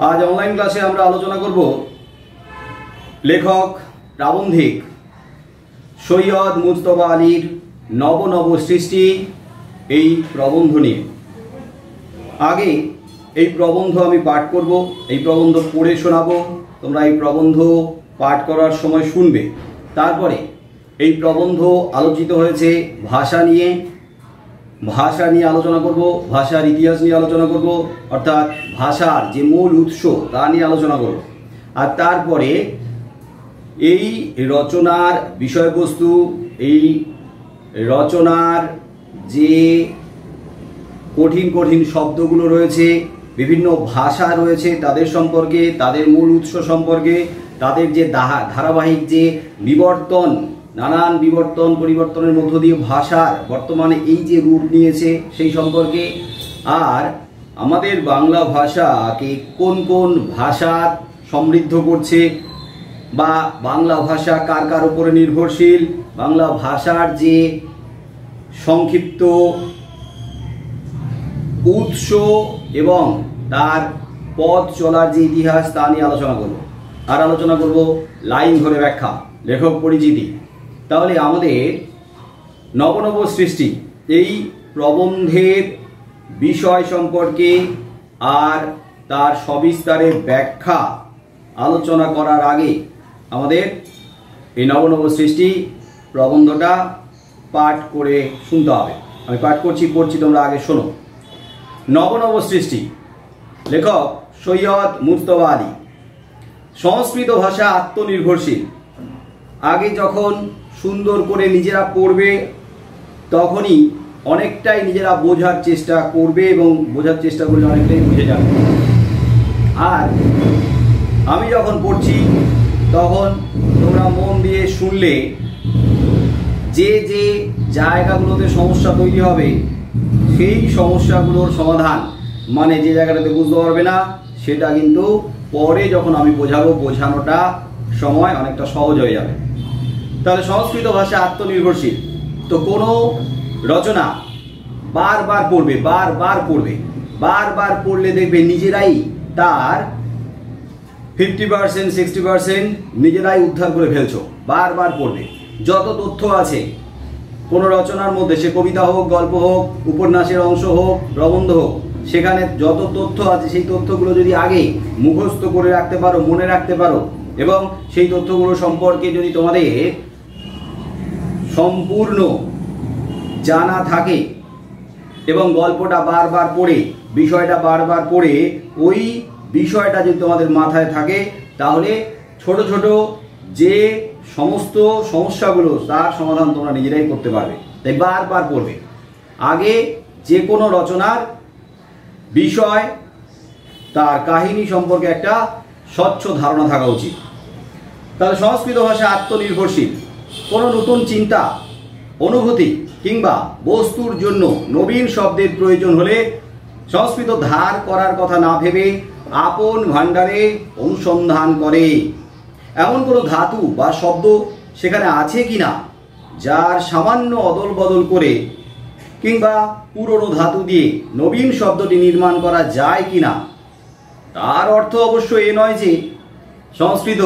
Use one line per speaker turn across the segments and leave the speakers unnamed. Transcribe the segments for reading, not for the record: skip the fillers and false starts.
আজ অনলাইন ক্লাসে আমরা আলোচনা করব লেখক প্রাবন্ধিক সৈয়দ মুজতবা আলীর নব নব সৃষ্টি এই প্রবন্ধ নিয়ে। আগে এই প্রবন্ধ আমি পাঠ করব, এই প্রবন্ধ পড়ে শোনাবো, তোমরা এই প্রবন্ধ পাঠ করার সময় শুনবে। তারপরে এই প্রবন্ধ আলোচিত হয়েছে ভাষা নিয়ে আলোচনা করব, ভাষার ইতিহাস নিয়ে আলোচনা করব, অর্থাৎ ভাষার যে মূল উৎস তা নিয়ে আলোচনা করব। আর তারপরে এই রচনার বিষয়বস্তু, এই রচনার যে কঠিন কঠিন শব্দগুলো রয়েছে, বিভিন্ন ভাষা রয়েছে তাদের সম্পর্কে, তাদের মূল উৎস সম্পর্কে, তাদের যে ধারাবাহিক যে বিবর্তন, নানান পরিবর্তনের মধ্য দিয়ে ভাষার বর্তমানে এই যে রূপ নিয়েছে সেই সম্পর্কে, আর আমাদের বাংলা ভাষাকে কোন কোন ভাষা সমৃদ্ধ করছে বা বাংলা ভাষা কার কার উপরে নির্ভরশীল, বাংলা ভাষার যে সংক্ষিপ্ত উৎস এবং তার পথ চলার যে ইতিহাস তা নিয়ে আলোচনা করব। আর আলোচনা করব লাইন ধরে ব্যাখ্যা, লেখক পরিচিতি। তাহলে আমাদের নব নব সৃষ্টি এই প্রবন্ধের বিষয় সম্পর্কে আর তার সবিস্তারে ব্যাখ্যা আলোচনা করার আগে আমাদের এই নব নব সৃষ্টি প্রবন্ধটা পাঠ করে শুনতে হবে। আমি পাঠ পড়ছি, তোমরা আগে শোনো। নব নব সৃষ্টি, লেখক সৈয়দ মুজতবা আলী। সংস্কৃত ভাষা আত্মনির্ভরশীল। আগে যখন সুন্দর করে নিজেরা পড়বে তখনই অনেকটাই নিজেরা বোঝার চেষ্টা করবে এবং বোঝার চেষ্টা করলে অনেকটাই বুঝে যাবে। আর আমি যখন পড়ছি তখন তোমরা মন দিয়ে শুনলে যে যে জায়গাগুলোতে সমস্যা তৈরি হবে সেই সমস্যাগুলোর সমাধান, মানে যে জায়গাটাতে বুঝতে পারবে না সেটা কিন্তু পরে যখন আমি বোঝাবো বোঝানোটা সময় অনেকটা সহজ হয়ে যাবে। তাহলে সংস্কৃত ভাষা আত্মনির্ভরশীল। তো কোনো রচনা বারবার পড়লে দেখবে নিজেরাই তার 50% 60% নিজেরাই উদ্ধার করে ফেলছো। বারবার পড়বে, যত তথ্য আছে কোনো রচনার মধ্যে, সে কবিতা হোক, গল্প হোক, উপন্যাসের অংশ হোক, প্রবন্ধ হোক, সেখানে যত তথ্য আছে সেই তথ্যগুলো যদি আগে মুখস্থ করে রাখতে পারো, মনে রাখতে পারো, এবং সেই তথ্যগুলো সম্পর্কে যদি তোমাদের সম্পূর্ণ জানা থাকে এবং গল্পটা বারবার পড়ে, বিষয়টা বারবার পড়ে ওই বিষয়টা যদি তোমাদের মাথায় থাকে, তাহলে ছোট ছোট যে সমস্ত সমস্যাগুলো তার সমাধান তোমরা নিজেরাই করতে পারবে। তাই বারবার পড়বে। আগে যে কোনো রচনার বিষয়, তার কাহিনী সম্পর্কে একটা স্বচ্ছ ধারণা থাকা উচিত। তাহলে সংস্কৃত ভাষা আত্মনির্ভরশীল। কোনো নতুন চিন্তা, অনুভূতি কিংবা বস্তুর জন্য নবীন শব্দের প্রয়োজন হলে সংস্কৃত ধার করার কথা না ভেবে আপন ভাণ্ডারে অনুসন্ধান করে। এমন কোনো ধাতু বা শব্দ সেখানে আছে কিনা যার সামান্য অদল বদল করে কিংবা পুরনো ধাতু দিয়ে নবীন শব্দটি নির্মাণ করা যায় কিনা। তার অর্থ অবশ্য এ নয় যে সংস্কৃত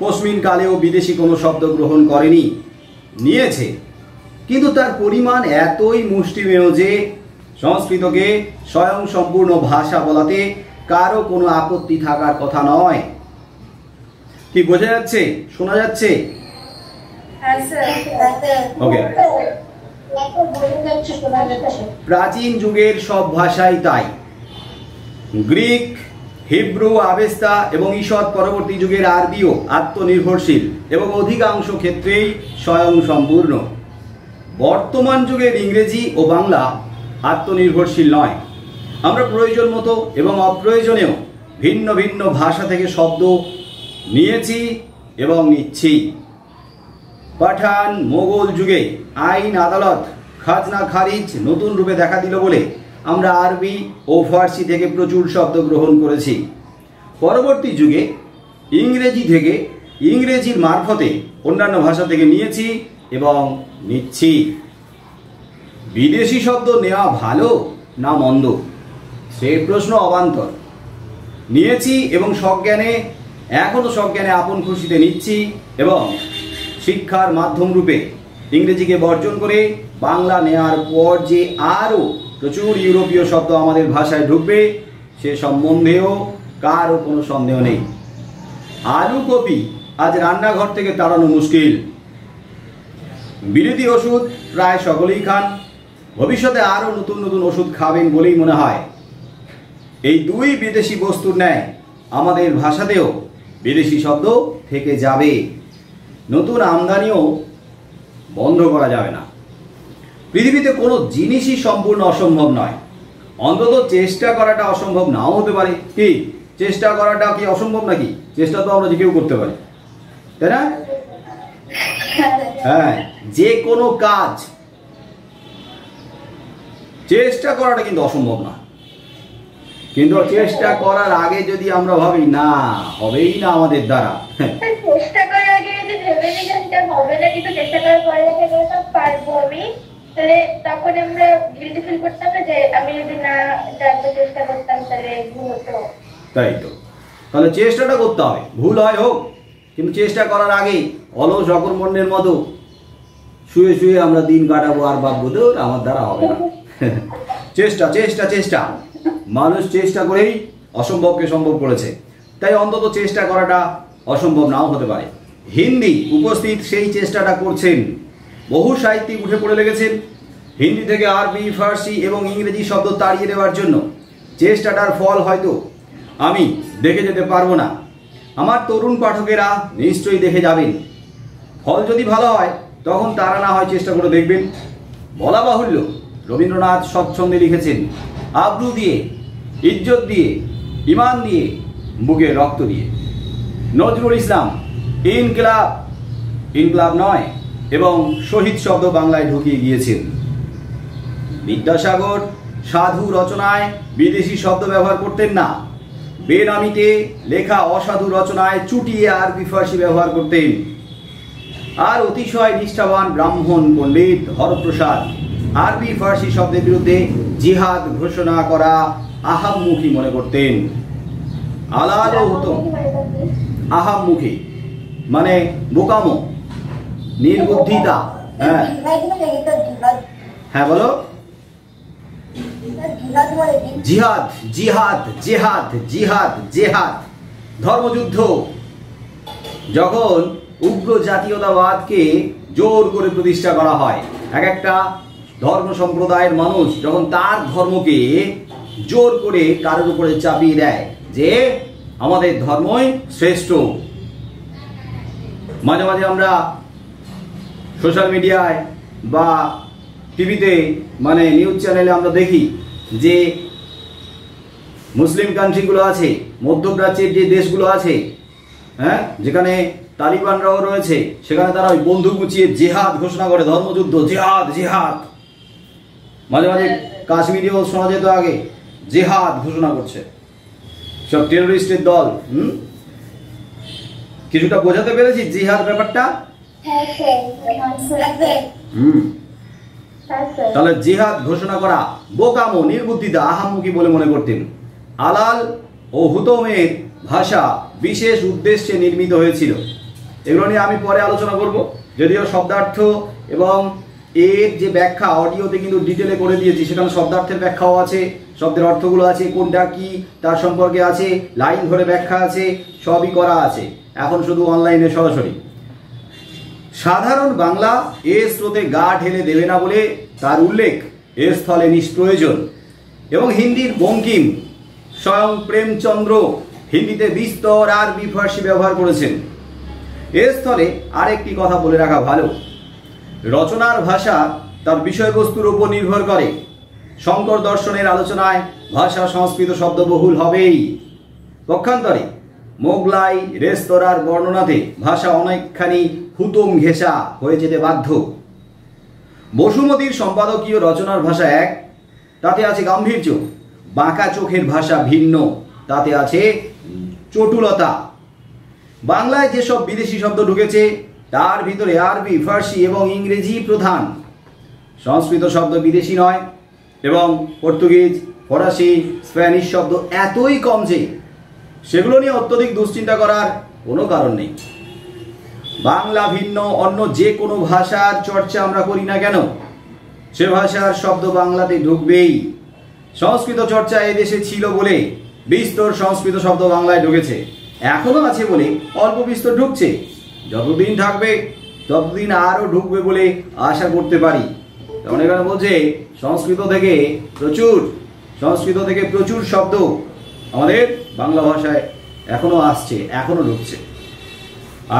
কস্মিন কালেও বিদেশি কোনো শব্দ গ্রহণ করেনি, নিয়েছে, কিন্তু তার পরিমাণ এতই মুষ্টিমেয় যে সংস্কৃতকে স্বয়ং সম্পূর্ণ ভাষা বলাতে কারো কোনো আপত্তি থাকার কথা নয়। কি বোঝা যাচ্ছে? শোনা যাচ্ছে? ওকে। প্রাচীন যুগের সব ভাষাই তাই। গ্রিক, হিব্রু, আবেস্তা এবং ঈষৎ পরবর্তী যুগের আরবিও আত্মনির্ভরশীল এবং অধিকাংশ ক্ষেত্রেই স্বয়ং সম্পূর্ণ। বর্তমান যুগের ইংরেজি ও বাংলা আত্মনির্ভরশীল নয়। আমরা প্রয়োজন মতো এবং অপ্রয়োজনেও ভিন্ন ভিন্ন ভাষা থেকে শব্দ নিয়েছি এবং নিচ্ছি। পাঠান, মোগল যুগে আইন, আদালত, খাজনা খারিজ নতুন রূপে দেখা দিল বলে আমরা আরবি ও ফার্সি থেকে প্রচুর শব্দ গ্রহণ করেছি। পরবর্তী যুগে ইংরেজির মারফতে অন্যান্য ভাষা থেকে নিয়েছি এবং নিচ্ছি। বিদেশি শব্দ নেওয়া ভালো না মন্দ, সে প্রশ্ন অবান্তর। নিয়েছি এবং সজ্ঞানে এখনো সজ্ঞানে আপন খুশিতে নিচ্ছি এবং শিক্ষার মাধ্যম রূপে ইংরেজিকে বর্জন করে বাংলা নেওয়ার পর যে আরও প্রচুর ইউরোপীয় শব্দ আমাদের ভাষায় ঢুকবে সে সম্বন্ধেও কারও কোনো সন্দেহ নেই। আলু কপি আজ রান্নাঘর থেকে তাড়ানো মুশকিল। বিরোধী ওষুধ প্রায় সকলেই খান, ভবিষ্যতে আরও নতুন নতুন ওষুধ খাবেন বলেই মনে হয়। এই দুই বিদেশি বস্তুর ন্যায় আমাদের ভাষাতেও বিদেশি শব্দ থেকে যাবে, নতুন আমদানিও বন্ধ করা যাবে না। পৃথিবীতে কোনো জিনিসই সম্পূর্ণ অসম্ভব নয়, অন্তত চেষ্টা করাটা অসম্ভব নাও হতে পারে। কি চেষ্টা করাটা কি অসম্ভব নাকি? চেষ্টা তো আমরা যে কেউ করতে পারি, তাই না? হ্যাঁ, যে কোনো কাজ চেষ্টা করাটা কিন্তু অসম্ভব না, কিন্তু চেষ্টা করার আগে যদি আমরা ভাবি না হবেই না আমাদের দ্বারা,
চেষ্টা করার আগে যদি ভেবে নিই যে হবে না, কিন্তু চেষ্টা করার পরে পারবো আমি, তাহলে তখন আমরা গিল্টি ফিল করতাম না যে আমি যদি না জানতে চেষ্টা করতাম তাহলে ভুল হতো। তাই
তো, তাহলে চেষ্টাটা করতে হবে, ভুল হয় হোক, কিন্তু চেষ্টা করার আগে অলস অকর্মণ্যের মতো শুয়ে শুয়ে আমরা দিন কাটাবো আর ভাববো দূর আমার দ্বারা হবে না। চেষ্টা চেষ্টা চেষ্টা, মানুষ চেষ্টা করেই অসম্ভবকে সম্ভব করেছে, তাই অন্তত চেষ্টা করাটা অসম্ভব নাও হতে পারে। হিন্দি উপস্থিত সেই চেষ্টাটা করছেন, বহু সাহিত্যিক উঠে পড়ে লেগেছেন হিন্দি থেকে আরবি, ফার্সি এবং ইংরেজি শব্দ তাড়িয়ে দেওয়ার জন্য। চেষ্টাটার ফল হয়তো আমি দেখে যেতে পারবো না, আমার তরুণ পাঠকেরা নিশ্চয়ই দেখে যাবেন। ফল যদি ভালো হয় তখন তারা না হয় চেষ্টা করে দেখবেন। বলা বাহুল্য, রবীন্দ্রনাথ স্বচ্ছন্দে লিখেছেন, আব্রু দিয়ে, ইজ্জত দিয়ে, ইমান দিয়ে, বুকে রক্ত দিয়ে। নজরুল ইসলাম ইনকিলাব, ইনকিলাব নয় এবং শহীদ শব্দ বাংলায় ঢুকিয়ে গিয়েছেন। বিদ্যাসাগর সাধু রচনায় বিদেশি শব্দ ব্যবহার করতেন না, বেনামিতে লেখা অসাধু রচনায় চুটিয়ে আরবি ফার্সি ব্যবহার করতেন। আর অতিশয় নিষ্ঠাবান ব্রাহ্মণ পণ্ডিত হরপ্রসাদ আরবি ফার্সি শব্দের বিরুদ্ধে জিহাদ ঘোষণা করা আহাম্মুখী মনে করতেন। আলাদা হতো আহাম্মুখী মানে বোকামো, নির্বুদ্ধিতা। হ্যাঁ হ্যাঁ বলো। জিহাদ জিহাদ জেহাদ জিহাদ জেহাদ, ধর্মযুদ্ধ। যখন উগ্র জাতীয়তাবাদকে জোর করে প্রতিষ্ঠা করা হয়, এক একটা ধর্ম সম্প্রদায়ের মানুষ যখন তার ধর্মকে জোর করে কারোর উপরে চাপিয়ে দেয় যে আমাদের ধর্মই শ্রেষ্ঠ। মাঝে মাঝে আমরা সোশ্যাল মিডিয়ায় বা টিভিতে মানে নিউজ চ্যানেলে আমরা দেখি যে মুসলিম কান্ট্রিগুলো আছে, মধ্যপ্রাচ্যের যে দেশগুলো আছে, হ্যাঁ, যেখানে তালিবানরাও রয়েছে, সেখানে তারা ওই বন্দুক গুছিয়ে জেহাদ ঘোষণা করে, ধর্মযুদ্ধ, জেহাদ জেহাদ। মাঝে মাঝে কাশ্মীরেও শোনা যেত আগে জেহাদ ঘোষণা করছে সব টেরোরিস্টের দল। কিছুটা বোঝাতে পেরেছি জিহাদ ব্যাপারটা? তাহলে জিহাদ ঘোষণা করা বোকামো, নির্বুদ্ধিতা, আহাম্মুখী বলে মনে করতেন। আলাল ও হুতমের ভাষা বিশেষ উদ্দেশ্যে নির্মিত হয়েছিল। এগুলো নিয়ে আমি পরে আলোচনা করব, যদিও শব্দার্থ এবং এর যে ব্যাখ্যা অডিওতে কিন্তু ডিটেলে করে দিয়েছি, সেখানে শব্দার্থের ব্যাখ্যাও আছে, শব্দের অর্থগুলো আছে, কোনটা কি তার সম্পর্কে আছে, লাইন ধরে ব্যাখ্যা আছে, সবই করা আছে। এখন শুধু অনলাইনে সরাসরি। সাধারণ বাংলা এ স্রোতে গা ঢেলে দেবে না বলে তার উল্লেখ এ স্থলে নিষ্প্রয়োজন। এবং হিন্দির বঙ্কিম স্বয়ং প্রেমচন্দ্র হিন্দিতে বিস্তর আরবি ফার্সি ব্যবহার করেছেন। এ স্থলে আরেকটি কথা বলে রাখা ভালো, রচনার ভাষা তার বিষয়বস্তুর উপর নির্ভর করে। শঙ্কর দর্শনের আলোচনায় ভাষা সংস্কৃত শব্দবহুল হবেই, পক্ষান্তরে মোগলাই রেস্তোরাঁর বর্ণনাতে ভাষা অনেকখানি হুতুম ঘেঁষা হয়ে যেতে বাধ্য। বসুমতীর সম্পাদকীয় রচনার ভাষা এক, তাতে আছে গাম্ভীর্য। বাঁকা চোখের ভাষা ভিন্ন, তাতে আছে চটুলতা। বাংলায় যেসব বিদেশি শব্দ ঢুকেছে তার ভিতরে আরবি, ফার্সি এবং ইংরেজি প্রধান। সংস্কৃত শব্দ বিদেশি নয় এবং পর্তুগিজ, ফরাসি, স্প্যানিশ শব্দ এতই কম যে সেগুলো নিয়ে অত্যধিক দুশ্চিন্তা করার কোনো কারণ নেই। বাংলা ভিন্ন অন্য যে কোনো ভাষার চর্চা আমরা করি না কেন, সে ভাষার শব্দ বাংলাতে ঢুকবেই। সংস্কৃত চর্চা এদেশে ছিল বলে বিস্তর সংস্কৃত শব্দ বাংলায় ঢুকেছে, এখনো আছে বলে অল্প বিস্তর ঢুকছে। যতদিন থাকবে ততদিন আরও ঢুকবে বলে আশা করতে পারি। যেমন এখানে বলছে সংস্কৃত থেকে প্রচুর শব্দ আমাদের বাংলা ভাষায় এখনো আসছে, এখনো ঢুকছে।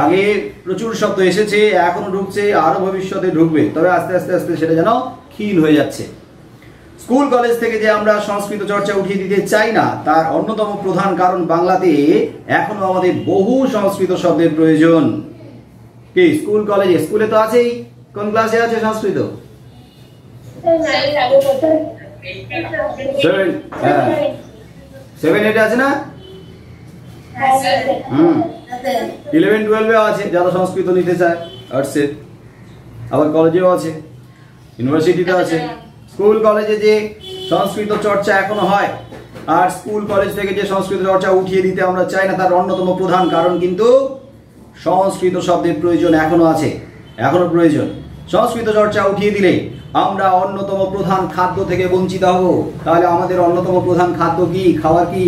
আগে প্রচুর শব্দ এসেছে, এখনো ঢুকছে, আরো ভবিষ্যতে ঢুকবে, তবে আস্তে আস্তে আস্তে সেটা যেন ক্ষীণ হয়ে যাচ্ছে। স্কুল কলেজ থেকে যে আমরা সংস্কৃত চর্চা উঠিয়ে দিতে চাই না, তার অন্যতম প্রধান কারণ বাংলাতে এখনো আমাদের বহু সংস্কৃত শব্দের প্রয়োজন। কি স্কুল কলেজে, স্কুলে তো আছেই, কোন ক্লাসে আছে সংস্কৃত? 7-8 আছে না? 11-12 আছে যারা সংস্কৃত নিতে চায় আর্টসে, আবার কলেজেও আছে, ইউনিভার্সিটিতে আছে। স্কুল কলেজে যে সংস্কৃত চর্চা এখনো হয়, আর স্কুল কলেজ থেকে যে সংস্কৃত চর্চা উঠিয়ে দিতে আমরা চাই না, তার অন্যতম প্রধান কারণ কিন্তু সংস্কৃত শব্দের প্রয়োজন এখনো আছে, এখনো প্রয়োজন। সংস্কৃত চর্চা উঠিয়ে দিলে আমরা অন্যতম প্রধান খাদ্য থেকে বঞ্চিত হব। তাহলে আমাদের অন্যতম প্রধান খাদ্য কি, খাবার কি,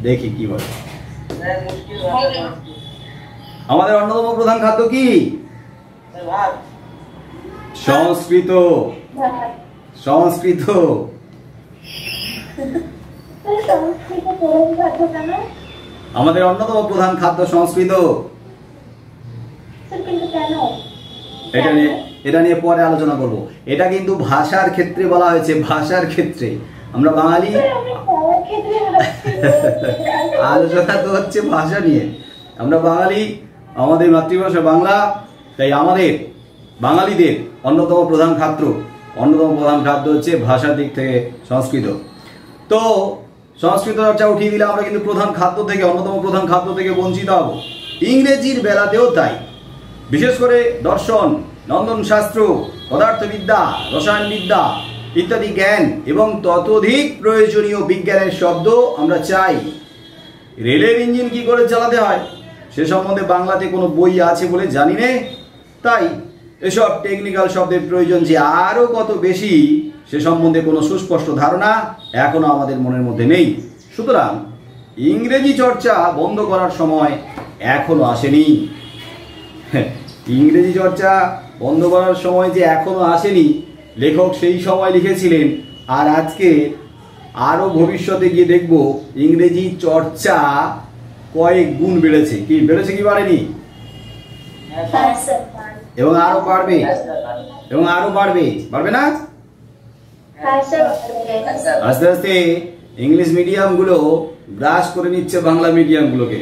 দেখি কি বলে। আমাদের অন্যতম প্রধান খাদ্য কি? সংস্কৃত। সংস্কৃত আমাদের অন্যতম প্রধান খাদ্য সংস্কৃত। এটা নিয়ে পরে আলোচনা করব। এটা কিন্তু ভাষার ক্ষেত্রে বলা হয়েছে, ভাষার ক্ষেত্রে। আমরা বাঙালি, আলোচনা তো হচ্ছে ভাষা নিয়ে। আমরা বাঙালি, আমাদের মাতৃভাষা বাংলা, তাই আমাদের বাঙালিদের অন্যতম প্রধান খাদ্য হচ্ছে ভাষার দিক থেকে সংস্কৃত। তো সংস্কৃত চর্চা উঠিয়ে দিলে আমরা কিন্তু অন্যতম প্রধান খাদ্য থেকে বঞ্চিত হব। ইংরেজির বেলাতেও তাই। বিশেষ করে দর্শন, নন্দন শাস্ত্র, পদার্থবিদ্যা, রসায়নবিদ্যা ইত্যাদি জ্ঞান এবং ততোধিক প্রয়োজনীয় বিজ্ঞানের শব্দ আমরা চাই। রেলের ইঞ্জিন কি করে চালাতে হয় সে সম্বন্ধে বাংলাতে কোনো বই আছে বলে জানি না, তাই এসব টেকনিক্যাল শব্দের প্রয়োজন যে আরও কত বেশি সে সম্বন্ধে কোনো সুস্পষ্ট ধারণা এখনো আমাদের মনের মধ্যে নেই। সুতরাং ইংরেজি চর্চা বন্ধ করার সময় এখনো আসেনি। ইংরেজি চর্চা বন্ধ করার সময় যে এখনো আসেনি, লেখক সেই সময় লিখেছিলেন, আর আজকে আরো ভবিষ্যতে গিয়ে দেখব ইংরেজি চর্চা কয়েক গুণ বেড়েছে। কি বেড়েছে কি বাড়েনি? এবং আরো বাড়বে, বাড়বে না? আস্তে আস্তে ইংলিশ মিডিয়াম গুলো গ্রাস করে নিচ্ছে বাংলা মিডিয়াম গুলোকে।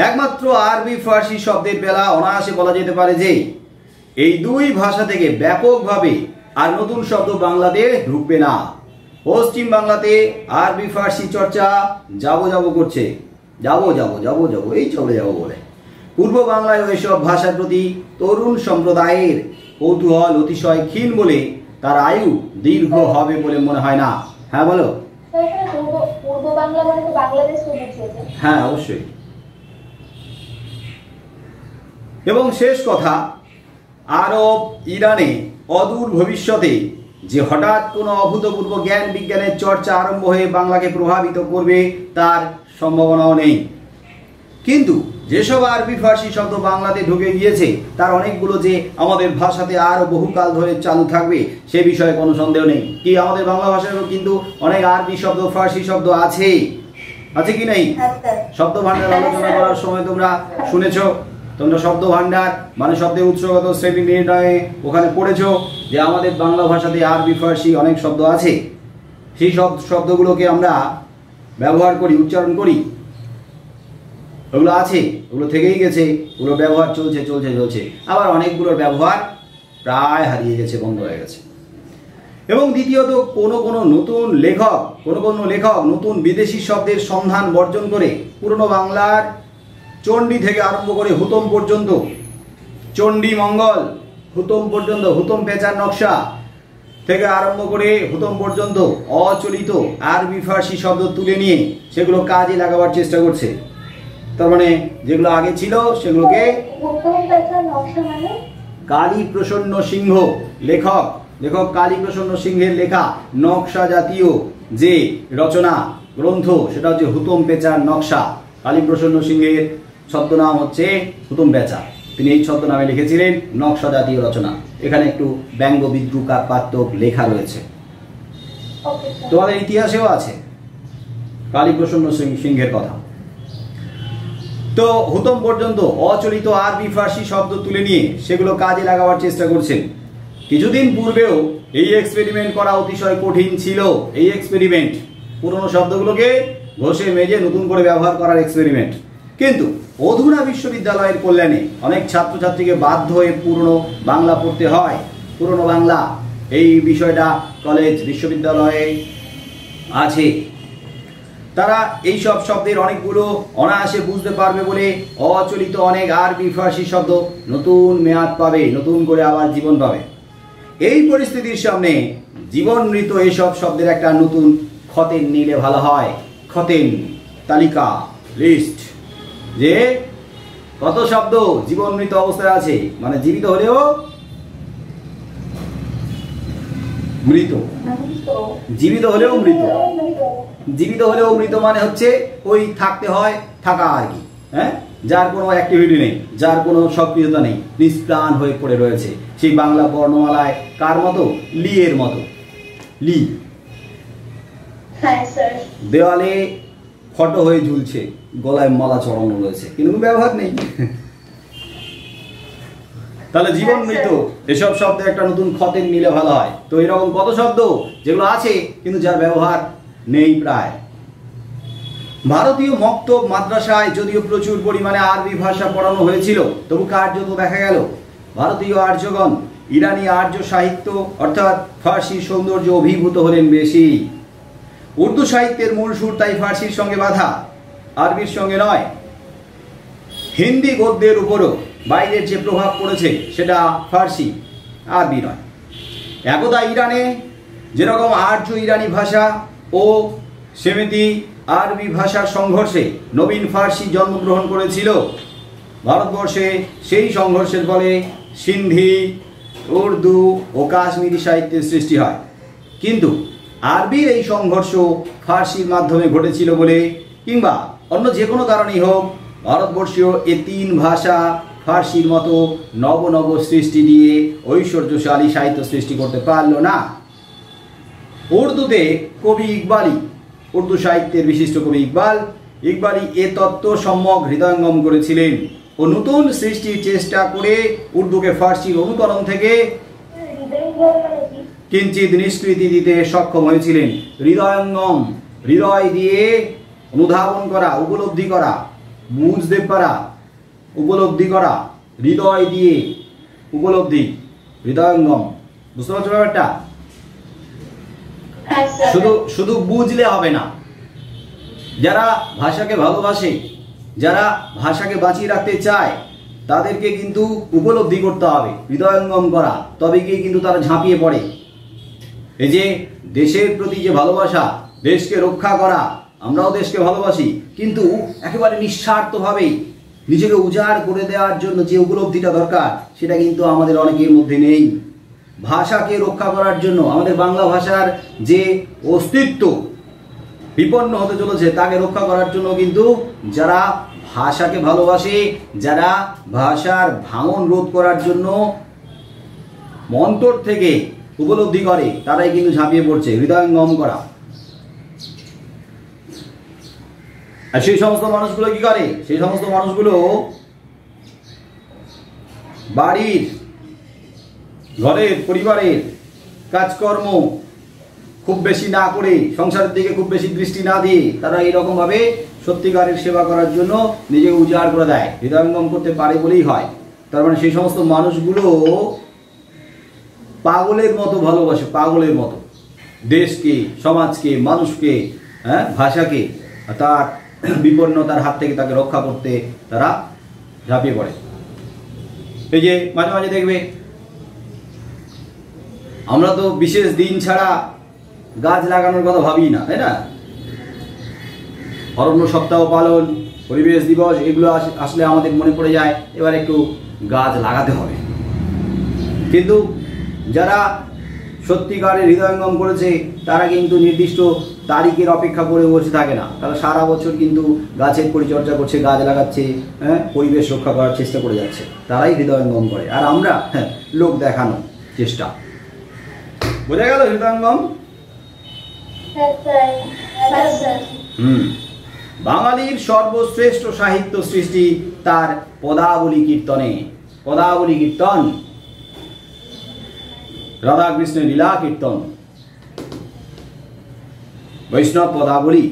একমাত্র আরবি ফার্সি শব্দের বেলা অনায়াসে বলা যেতে পারে যে এই দুই ভাষা থেকে ব্যাপকভাবে আর নতুন শব্দ বাংলাতে ঢুকবে না। পশ্চিম বাংলাতে আরবি ফার্সি চর্চা যাবো করছে, যাবো এই চলে যাবো বলে। পূর্ব বাংলায় এসব ভাষার প্রতি তরুণ সম্প্রদায়ের কৌতূহল অতিশয় ক্ষীণ বলে তার আয়ু দীর্ঘ হবে বলে মনে হয় না। হ্যাঁ বলো।
পূর্ব বাংলা মানে তো বাংলাদেশ।
হ্যাঁ অবশ্যই। এবং শেষ কথা, আরব ইরানে অদূর ভবিষ্যতে যে হঠাৎ কোনো অভূতপূর্ব জ্ঞান বিজ্ঞানের চর্চা আরম্ভ হয়ে বাংলাকে প্রভাবিত করবে তার সম্ভাবনাও নেই। কিন্তু যেসব আরবি ফার্সি শব্দ বাংলাতে ঢুকে গিয়েছে তার অনেকগুলো যে আমাদের ভাষাতে আরো বহুকাল ধরে চালু থাকবে সে বিষয়ে কোনো সন্দেহ নেই। কি আমাদের বাংলা ভাষারও কিন্তু অনেক আরবি শব্দ ফার্সি শব্দ আছে কি নেই? শব্দ ভান্ডার আলোচনা করার সময় তোমরা শুনেছো, তোমরা শব্দ ভান্ডার মানে শব্দের উৎসগত শ্রেণী নির্ণয়ে ওখানে পড়েছো যে আমাদের বাংলা ভাষাতে আরবি ফার্সি অনেক শব্দ আছে। সেই সব শব্দগুলোকে আমরা ব্যবহার করি, উচ্চারণ করি, ওগুলো আছে, ওগুলো থেকেই গেছে, ওগুলো ব্যবহার চলছে। আবার অনেকগুলোর ব্যবহার প্রায় হারিয়ে গেছে, বন্ধ হয়ে গেছে। এবং দ্বিতীয়ত কোনো নতুন লেখক নতুন বিদেশি শব্দের সন্ধান বর্জন করে পুরনো বাংলার চণ্ডী থেকে আরম্ভ করে হুতম পর্যন্ত, চণ্ডী মঙ্গল হুতম পর্যন্ত, হুতম পেঁচার নকশা থেকে আরম্ভ করে হুতম পর্যন্ত অচলিত আরবি ফার্সি শব্দ তুলে নিয়ে সেগুলো কাজে লাগাবার চেষ্টা করছে। তার মানে যেগুলো আগে ছিল সেগুলোকে কালী প্রসন্ন সিংহ লেখক কালী প্রসন্ন সিংহের লেখা নকশা জাতীয় যে রচনা গ্রন্থ সেটা হচ্ছে হুতম পেঁচার নকশা। কালী প্রসন্ন সিংহের ছদ্মনাম হচ্ছে হুতম পেঁচা, তিনি এই ছদ্মনামে লিখেছিলেন নকশা জাতীয় রচনা। এখানে একটু ব্যঙ্গ বিদ্রুপ কাব্যাত্মক লেখা রয়েছে, তোমাদের ইতিহাসেও আছে কালী প্রসন্ন সিংহের কথা। তো হুতম পর্যন্ত অচলিত আরবি ফার্সি শব্দ তুলে নিয়ে সেগুলো কাজে লাগাবার চেষ্টা করছেন। কিছুদিন পূর্বেও এই এক্সপেরিমেন্ট করা অতিশয় কঠিন ছিল। এই এক্সপেরিমেন্ট পুরনো শব্দগুলোকে ঘষে মেজে নতুন করে ব্যবহার করার এক্সপেরিমেন্ট। কিন্তু অধুনা বিশ্ববিদ্যালয়ের কল্যাণে অনেক ছাত্রছাত্রীকে বাধ্য হয়ে পুরনো বাংলা পড়তে হয়। পুরনো বাংলা এই বিষয়টা কলেজ বিশ্ববিদ্যালয়ে আছে। তারা এই সব শব্দের অনেকগুলো অনায়াসে বুঝতে পারবে বলে অচলিত অনেক আরবি ফার্সি শব্দ নতুন মেয়াদ পাবে, নতুন করে আবার জীবন পাবে। এই পরিস্থিতির সামনে জীবন মৃত এইসব শব্দের একটা নতুন খতেন নিলে ভালো হয়। খতেন তালিকা লিস্ট, যে কত শব্দ জীবন মৃত অবস্থায় আছে, মানে জীবিত হলেও মৃত, জীবিত হলেও মৃত। জীবিত হলেও মৃত মানে হচ্ছে ওই থাকতে হয় থাকা আর কি, হ্যাঁ, যার কোনো অ্যাক্টিভিটি নেই, যার কোনো সক্রিয়তা নেই, নিষ্প্রাণ হয়ে পড়ে রয়েছে। সেই বাংলা বর্ণমালায় কার মতো? লি এর মতো। লি দেওয়ালে ফটো হয়ে ঝুলছে, গলায় মালা চড়ানো রয়েছে, কিন্তু ব্যবহার নেই। তাহলে জীবন মৃত এসব শব্দে একটা নতুন খতেন নিলে ভালো হয়। তো এরকম কত শব্দ যেগুলো আছে কিন্তু যার ব্যবহার নেই প্রায়। ভারতীয় মক্তব মাদ্রাসায় যদিও প্রচুর পরিমাণে আরবি ভাষা পড়ানো হয়েছিল, তবু কার্যত দেখা গেল ভারতীয় আর্যগণ ইরানি আর্য সাহিত্য অর্থাৎ ফার্সি সৌন্দর্য অভিভূত হলেন বেশি। উর্দু সাহিত্যের মূল সুর তাই ফার্সির সঙ্গে বাঁধা, আরবির সঙ্গে নয়। হিন্দি গদ্যের উপরও বাইরের যে প্রভাব পড়েছে সেটা ফার্সি, আরবি নয়। একদা ইরানে যেরকম আর্য ইরানি ভাষা ও সেমেতি আরবি ভাষার সংঘর্ষে নবীন ফার্সি জন্মগ্রহণ করেছিল, ভারতবর্ষে সেই সংঘর্ষের ফলে সিন্ধি, উর্দু ও কাশ্মীরি সাহিত্যের সৃষ্টি হয়। কিন্তু আরবির এই সংঘর্ষ ফার্সির মাধ্যমে ঘটেছিল বলে কিংবা অন্য যে কোনো কারণেই হোক, ভারতবর্ষীয় এ তিন ভাষা ফার্সির মতো নব নব সৃষ্টি দিয়ে ঐশ্বর্যশালী সাহিত্য সৃষ্টি করতে পারল না। উর্দুতে কবি ইকবালি, উর্দু সাহিত্যের বিশিষ্ট কবি ইকবালি এ তত্ত্ব সম্যক হৃদয়ঙ্গম করেছিলেন ও নতুন সৃষ্টির চেষ্টা করে উর্দুকে ফার্সির অনুকরণ থেকে কিঞ্চিত নিষ্কৃতি দিতে সক্ষম হয়েছিলেন। হৃদয়ঙ্গম, হৃদয় দিয়ে অনুধাবন করা, উপলব্ধি করা, বুঝতে পারা, উপলব্ধি করা, হৃদয় দিয়ে উপলব্ধি, হৃদয়ঙ্গম। বুঝতে পারছো ব্যাপারটা? শুধু বুঝলে হবে না। যারা ভাষাকে ভালোবাসে, যারা ভাষাকে বাঁচিয়ে রাখতে চায়, তাদেরকে কিন্তু উপলব্ধি করতে হবে, হৃদয়ঙ্গম করা, তবে গিয়ে কিন্তু তারা ঝাঁপিয়ে পড়ে। এই যে দেশের প্রতি যে ভালোবাসা, দেশকে রক্ষা করা, আমরাও দেশকে ভালোবাসি, কিন্তু একেবারে নিঃস্বার্থভাবেই নিজেকে উজাড় করে দেওয়ার জন্য যে উপলব্ধিটা দরকার সেটা কিন্তু আমাদের অনেকের মধ্যে নেই। ভাষাকে রক্ষা করার জন্য, আমাদের বাংলা ভাষার যে অস্তিত্ব বিপন্ন হতে চলেছে তাকে রক্ষা করার জন্য কিন্তু যারা ভাষাকে ভালোবাসে, যারা ভাষার ভাঙন রোধ করার জন্য মন্তর থেকে উপলব্ধি করে, তারাই কিন্তু ঝাঁপিয়ে পড়ছে, হৃদয়ঙ্গম করা। আর সেই সমস্ত মানুষগুলো কি করে? সেই সমস্ত মানুষগুলো বাড়ির, ঘরের, পরিবারের কাজকর্ম খুব বেশি না করে, সংসারের দিকে খুব বেশি দৃষ্টি না দিয়ে তারা এইরকম ভাবে সত্যিকারের সেবা করার জন্য নিজেকে উজাড় করে দেয়, হৃদয়ঙ্গম করতে পারে বলেই হয়। তার মানে সেই সমস্ত মানুষগুলো পাগলের মতো ভালোবাসে, পাগলের মতো দেশকে, সমাজকে, মানুষকে, হ্যাঁ, ভাষাকে, তার বিপন্নতার হাত থেকে তাকে রক্ষা করতে তারা ঝাঁপিয়ে পড়ে। এই যে মাঝে মাঝে দেখবে আমরা তো বিশেষ দিন ছাড়া গাছ লাগানোর কথা ভাবি না, তাই না? অরণ্য সপ্তাহ পালন, পরিবেশ দিবস, এগুলো আসলে আমাদের মনে পড়ে যায় এবার একটু গাছ লাগাতে হবে। কিন্তু যারা সত্যিকারের হৃদয়ঙ্গম করেছে তারা কিন্তু নির্দিষ্ট তারিখের অপেক্ষা করে বসে থাকে না, তারা সারা বছর কিন্তু গাছের পরিচর্যা করছে, গাছ লাগাচ্ছে, হ্যাঁ, পরিবেশ রক্ষা করার চেষ্টা করে যাচ্ছে, তারাই হৃদয়ঙ্গম করে। আর আমরা লোক দেখানো চেষ্টা। বোঝা গেল হৃদয়ঙ্গম? বাঙালির সর্বশ্রেষ্ঠ সাহিত্য সৃষ্টি তার পদাবলী কীর্তনে। পদাবলী কীর্তন, রাধাকৃষ্ণের লীলা কীর্তন, বৈষ্ণব পদাবলী,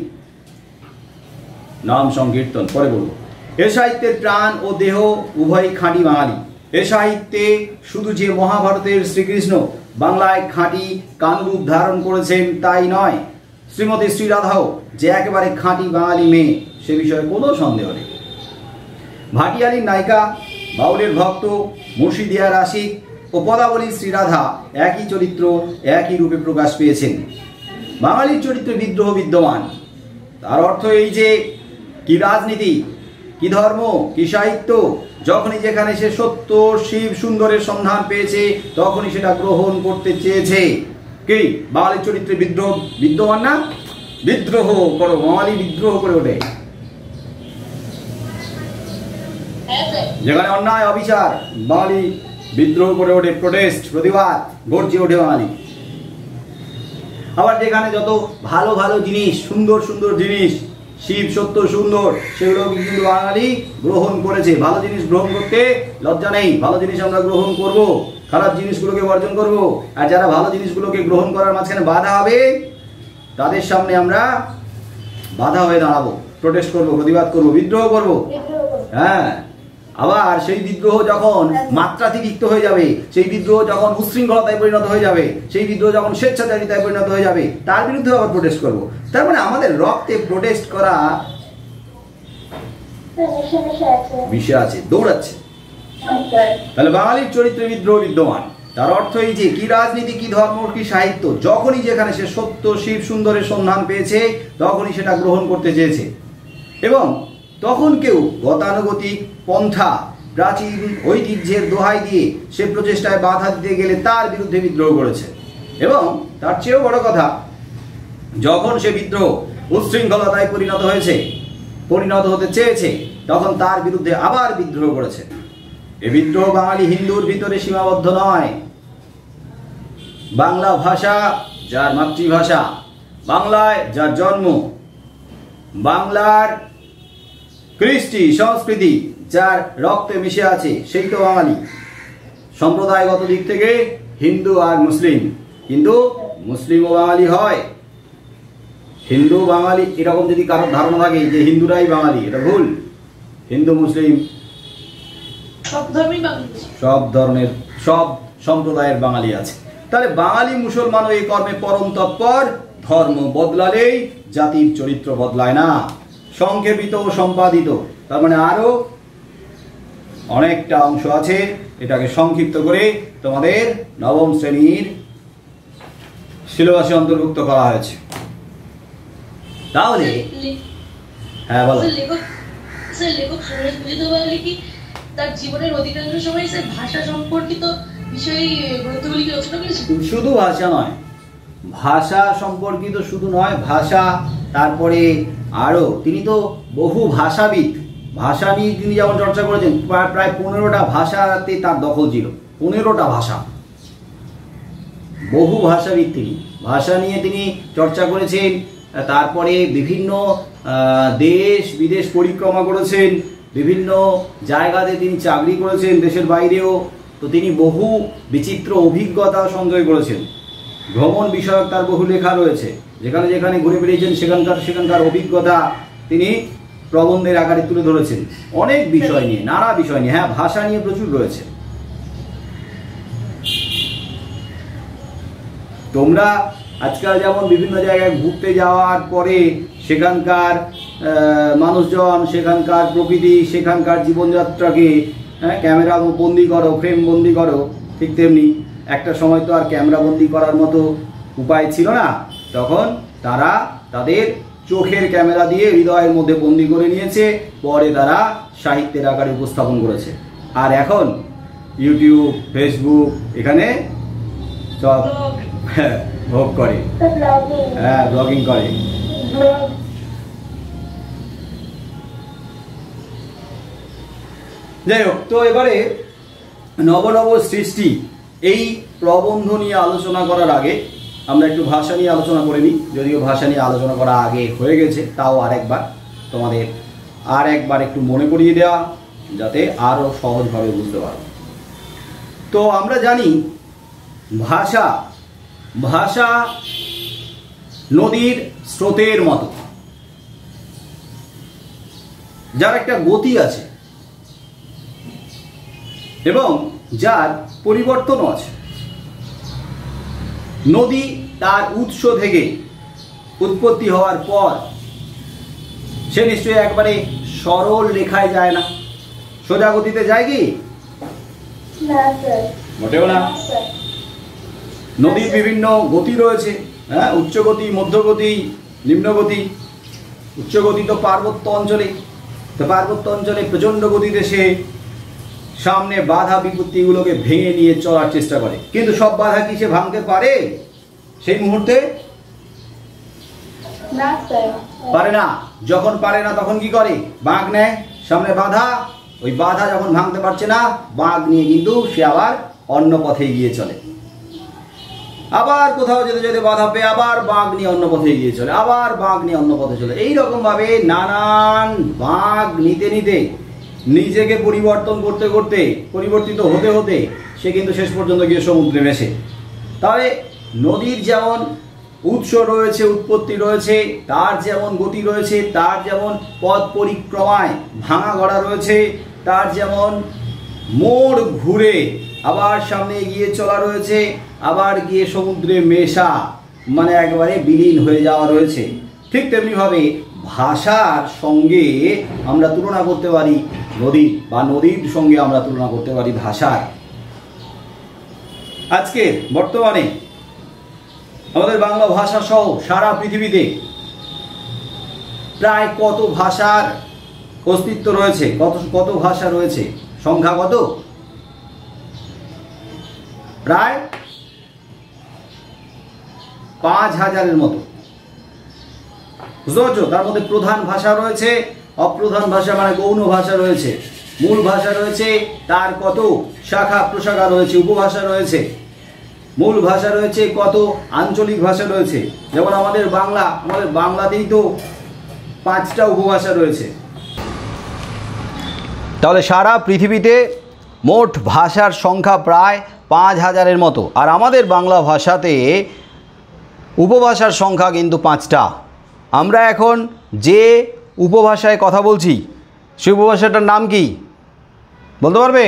নাম সংকীর্তন, পরে বলবো। এ সাহিত্যের প্রাণ ও দেহ উভয় খাঁটি বাঙালি। এ সাহিত্যে শুধু যে মহাভারতের শ্রীকৃষ্ণ বাংলায় খাঁটি কানরূপ ধারণ করেছেন তাই নয়, শ্রীমতী শ্রীরাধাও যে একেবারে খাঁটি বাঙালি মেয়ে, সে বিষয়ে কোনো সন্দেহ নেই। ভাটিয়ালির নায়িকা, বাউলের ভক্ত, মুর্শিদিয়ার আশিক ও পদাবলীর শ্রীরাধা একই চরিত্র, একই রূপে প্রকাশ পেয়েছেন। বাঙালির চরিত্রে বিদ্রোহ বিদ্যমান। তার অর্থ এই যে কি রাজনীতি, কি ধর্ম, কি সাহিত্য, যখনই যেখানে সে সত্য শিব সুন্দরের সন্ধান পেয়েছে তখনই সেটা গ্রহণ করতে চেয়েছে। কি বাঙালির চরিত্রে বিদ্রোহ বিদ্যমান না? বিদ্রোহ করো, বাঙালি বিদ্রোহ করে ওঠে। যেখানে অন্যায় অবিচার, বাঙালি বিদ্রোহ করে ওঠে, প্রোটেস্ট, প্রতিবাদ, গর্জে ওঠে বাঙালি। আবার যেখানে যত ভালো ভালো জিনিস, সুন্দর সুন্দর জিনিস, শিব সত্য সুন্দর, সেগুলো কিন্তু বাঙালি গ্রহণ করেছে। ভালো জিনিস গ্রহণ করতে লজ্জা নেই, ভালো জিনিস আমরা গ্রহণ করব, খারাপ জিনিসগুলোকে বর্জন করব। আর যারা ভালো জিনিসগুলোকে গ্রহণ করার মাঝখানে বাধা হবে তাদের সামনে আমরা বাধা হয়ে দাঁড়াবো, প্রোটেস্ট করব, প্রতিবাদ করব, বিদ্রোহ করব। হ্যাঁ, আবার সেই বিদ্রোহ যখন মাত্রাতিরিক্ত হয়ে যাবে, সেই বিদ্রোহ যখন উচ্ছৃঙ্খলতায় পরিণত হয়ে যাবে, সেই বিদ্রোহ যখন স্বেচ্ছাচারিতায় পরিণত হয়ে যাবে, তার বিরুদ্ধে আবার প্রোটেস্ট করব। তার মানে আমাদের রক্তে প্রোটেস্ট করা বিষয় আছে, দৌড়াচ্ছে। তাহলে বাঙালির চরিত্রে বিদ্রোহ বিদ্যমান। তার অর্থ এই যে কি রাজনীতি, কি ধর্ম, কি সাহিত্য, যখনই যেখানে সে সত্য শিব সুন্দরের সন্ধান পেয়েছে তখনই সেটা গ্রহণ করতে চেয়েছে, এবং তখন কেউ গতানুগতিক পন্থা, প্রাচীন ঐতিহ্যের দোহাই দিয়ে সে প্রচেষ্টায় বাধা দিতে গেলে তার বিরুদ্ধে বিদ্রোহ করেছে। এবং তার চেয়েও বড় কথা, যখন সে বিদ্রোহ উচ্ছৃঙ্খলতায় পরিণত হতে চেয়েছে তখন তার বিরুদ্ধে আবার বিদ্রোহ করেছে। এ বিদ্রোহ বাঙালি হিন্দুর ভিতরে সীমাবদ্ধ নয়। বাংলা ভাষা যার মাতৃভাষা, বাংলায় যার জন্ম, বাংলার কৃষ্টি সংস্কৃতি যার রক্তে মিশে আছে, সেই তো বাঙালি। সম্প্রদায়গত দিক থেকে হিন্দু আর মুসলিম, কিন্তু মুসলিমও বাঙালি হয়, হিন্দু বাঙালি, এরকম যদি কারোর ধারণা থাকে যে হিন্দুরাই বাঙালি, এটা ভুল। হিন্দু মুসলিম সব ধরনের, সব সম্প্রদায়ের বাঙালি আছে। তাহলে বাঙালি মুসলমানও এই কর্মে পরম তৎপর। ধর্ম বদলালেই জাতির চরিত্র বদলায় না। সংক্ষেপিত ও সম্পাদিত, তার মানে আরো অনেকটা অংশ আছে, এটাকে সংক্ষিপ্ত করে তোমাদের নবম শ্রেণীর সিলেবাসে অন্তর্ভুক্ত করা হয়েছে। তাহলে হ্যাঁ বলো।
তার জীবনের অধিকাংশ সময় স্যার ভাষা সম্পর্কিত বিষয়ে গ্রন্থগুলি রচনা করেছেন।
শুধু ভাষা নয়, ভাষা সম্পর্কিত শুধু নয়, ভাষা, তারপরে আরো তিনি তো বহু ভাষাবিদ, ভাষা নিয়ে তিনি যেমন চর্চা করেছেন, প্রায় 15টা ভাষাতে তার দখল ছিল, 15টা ভাষা, বহু ভাষাবিদ তিনি, ভাষা নিয়ে তিনি চর্চা করেছেন। তারপরে বিভিন্ন দেশ বিদেশ পরিক্রমা করেছেন, বিভিন্ন জায়গাতে তিনি চাকরি করেছেন, দেশের বাইরেও। তো তিনি বহু বিচিত্র অভিজ্ঞতা সঞ্চয় করেছেন, ভ্রমণ বিষয়ক তার বহু লেখা রয়েছে, যেখানে যেখানে ঘুরে বেরিয়েছেন সেখানকার অভিজ্ঞতা তিনি প্রবন্ধের আকারে তুলে ধরেছেন, অনেক বিষয় নিয়ে, নানা বিষয় নিয়ে। হ্যাঁ, ভাষা নিয়ে প্রচুর রয়েছে। তোমরা আজকাল যেমন বিভিন্ন জায়গায় ঘুরতে যাওয়ার পরে সেখানকার মানুষজন, সেখানকার প্রকৃতি, সেখানকার জীবনযাত্রাকে ক্যামেরা বন্দি করো, ফ্রেম বন্দি করো, ঠিক তেমনি একটা সময় তো আর ক্যামেরাবন্দি করার মতো উপায় ছিল না, তখন তারা তাদের চোখের ক্যামেরা দিয়ে হৃদয়ের মধ্যে বন্দি করে নিয়েছে, পরে তারা সাহিত্যের আকারে উপস্থাপন করেছে। আর এখন ইউটিউব, ফেসবুক এখানে সব ভোগ করে, হ্যাঁ ব্লগিং করে। যাই হোক, তো এবারে নব নব সৃষ্টি এই প্রবন্ধ নিয়ে আলোচনা করার আগে আমরা একটু ভাষা নিয়ে আলোচনা করে নিই। যদিও ভাষা নিয়ে আলোচনা করা আগে হয়ে গেছে, তাও আরেকবার তোমাদের একটু মনে করিয়ে দেওয়া, যাতে আরও সহজভাবে বুঝতে পারো। তো আমরা জানি ভাষা ভাষা নদীর স্রোতের মতো, যার একটা গতি আছে এবং যার পরিবর্তনও আছে। নদী তার উৎস থেকে উৎপত্তি হওয়ার পর সে নিশ্চয়ই একবারে সরল রেখায় যায় না, সোজা গতিতে যায় কি? মোটেও না। নদীর বিভিন্ন গতি রয়েছে, হ্যাঁ, উচ্চগতি, মধ্যগতি, নিম্নগতি। উচ্চগতি তো পার্বত্য অঞ্চলে, তো পার্বত্য অঞ্চলে প্রচণ্ড গতিতে সে সামনে বাধা বিপত্তিগুলোকে ভেঙে নিয়ে চলার চেষ্টা করে, কিন্তু সব বাধা কি সে ভাঙতে পারে সেই মুহূর্তে? পারে না। যখন পারে না তখন কি করে? বাঁক নেয়। সামনে বাধা, ওই বাধা যখন ভাঙতে পারছে না, বাঁক নিয়ে কিন্তু সে আবার অন্য পথে এগিয়ে চলে। আবার কোথাও যেতে যেতে বাধা পেয়ে আবার বাঁক নিয়ে অন্য পথে এগিয়ে চলে, আবার বাঁক নিয়ে অন্য পথে চলে। এইরকম ভাবে নানান বাঁক নিতে নিতে, নিজেকে পরিবর্তন করতে করতে, পরিবর্তিত হতে হতে সে কিন্তু শেষ পর্যন্ত গিয়ে সমুদ্রে মেশে। তাহলে নদীর যেমন উৎস রয়েছে, উৎপত্তি রয়েছে, তার যেমন গতি রয়েছে, তার যেমন পথ পরিক্রমায় ভাঙা গড়া রয়েছে, তার যেমন মোড় ঘুরে আবার সামনে এগিয়ে চলা রয়েছে, আবার গিয়ে সমুদ্রে মেশা মানে একেবারে বিলীন হয়ে যাওয়া রয়েছে, ঠিক তেমনিভাবে ভাষার সঙ্গে আমরা তুলনা করতে পারি নদী, বা নদীর সঙ্গে আমরা তুলনা করতে পারি ভাষার। আজকে বর্তমানে আমাদের বাংলা ভাষা সহ সারা পৃথিবীতে প্রায় কত ভাষার অস্তিত্ব রয়েছে? কত ভাষা রয়েছে? সংখ্যা কত? প্রায় 5000-এর মতো। বুঝতে পারছো? তার মধ্যে প্রধান ভাষা রয়েছে, অপ্রধান ভাষা মানে গৌণ ভাষা রয়েছে, মূল ভাষা রয়েছে, তার কত শাখা প্রশাখা রয়েছে, উপভাষা রয়েছে, মূল ভাষা রয়েছে, কত আঞ্চলিক ভাষা রয়েছে। যেমন আমাদের বাংলাতেই তো 5টা উপভাষা রয়েছে। তাহলে সারা পৃথিবীতে মোট ভাষার সংখ্যা প্রায় 5000-এর মতো, আর আমাদের বাংলা ভাষাতে উপভাষার সংখ্যা কিন্তু 5টা। আমরা এখন যে উপভাষায় কথা বলছি সেই উপভাষাটার নাম কি বলতে পারবে?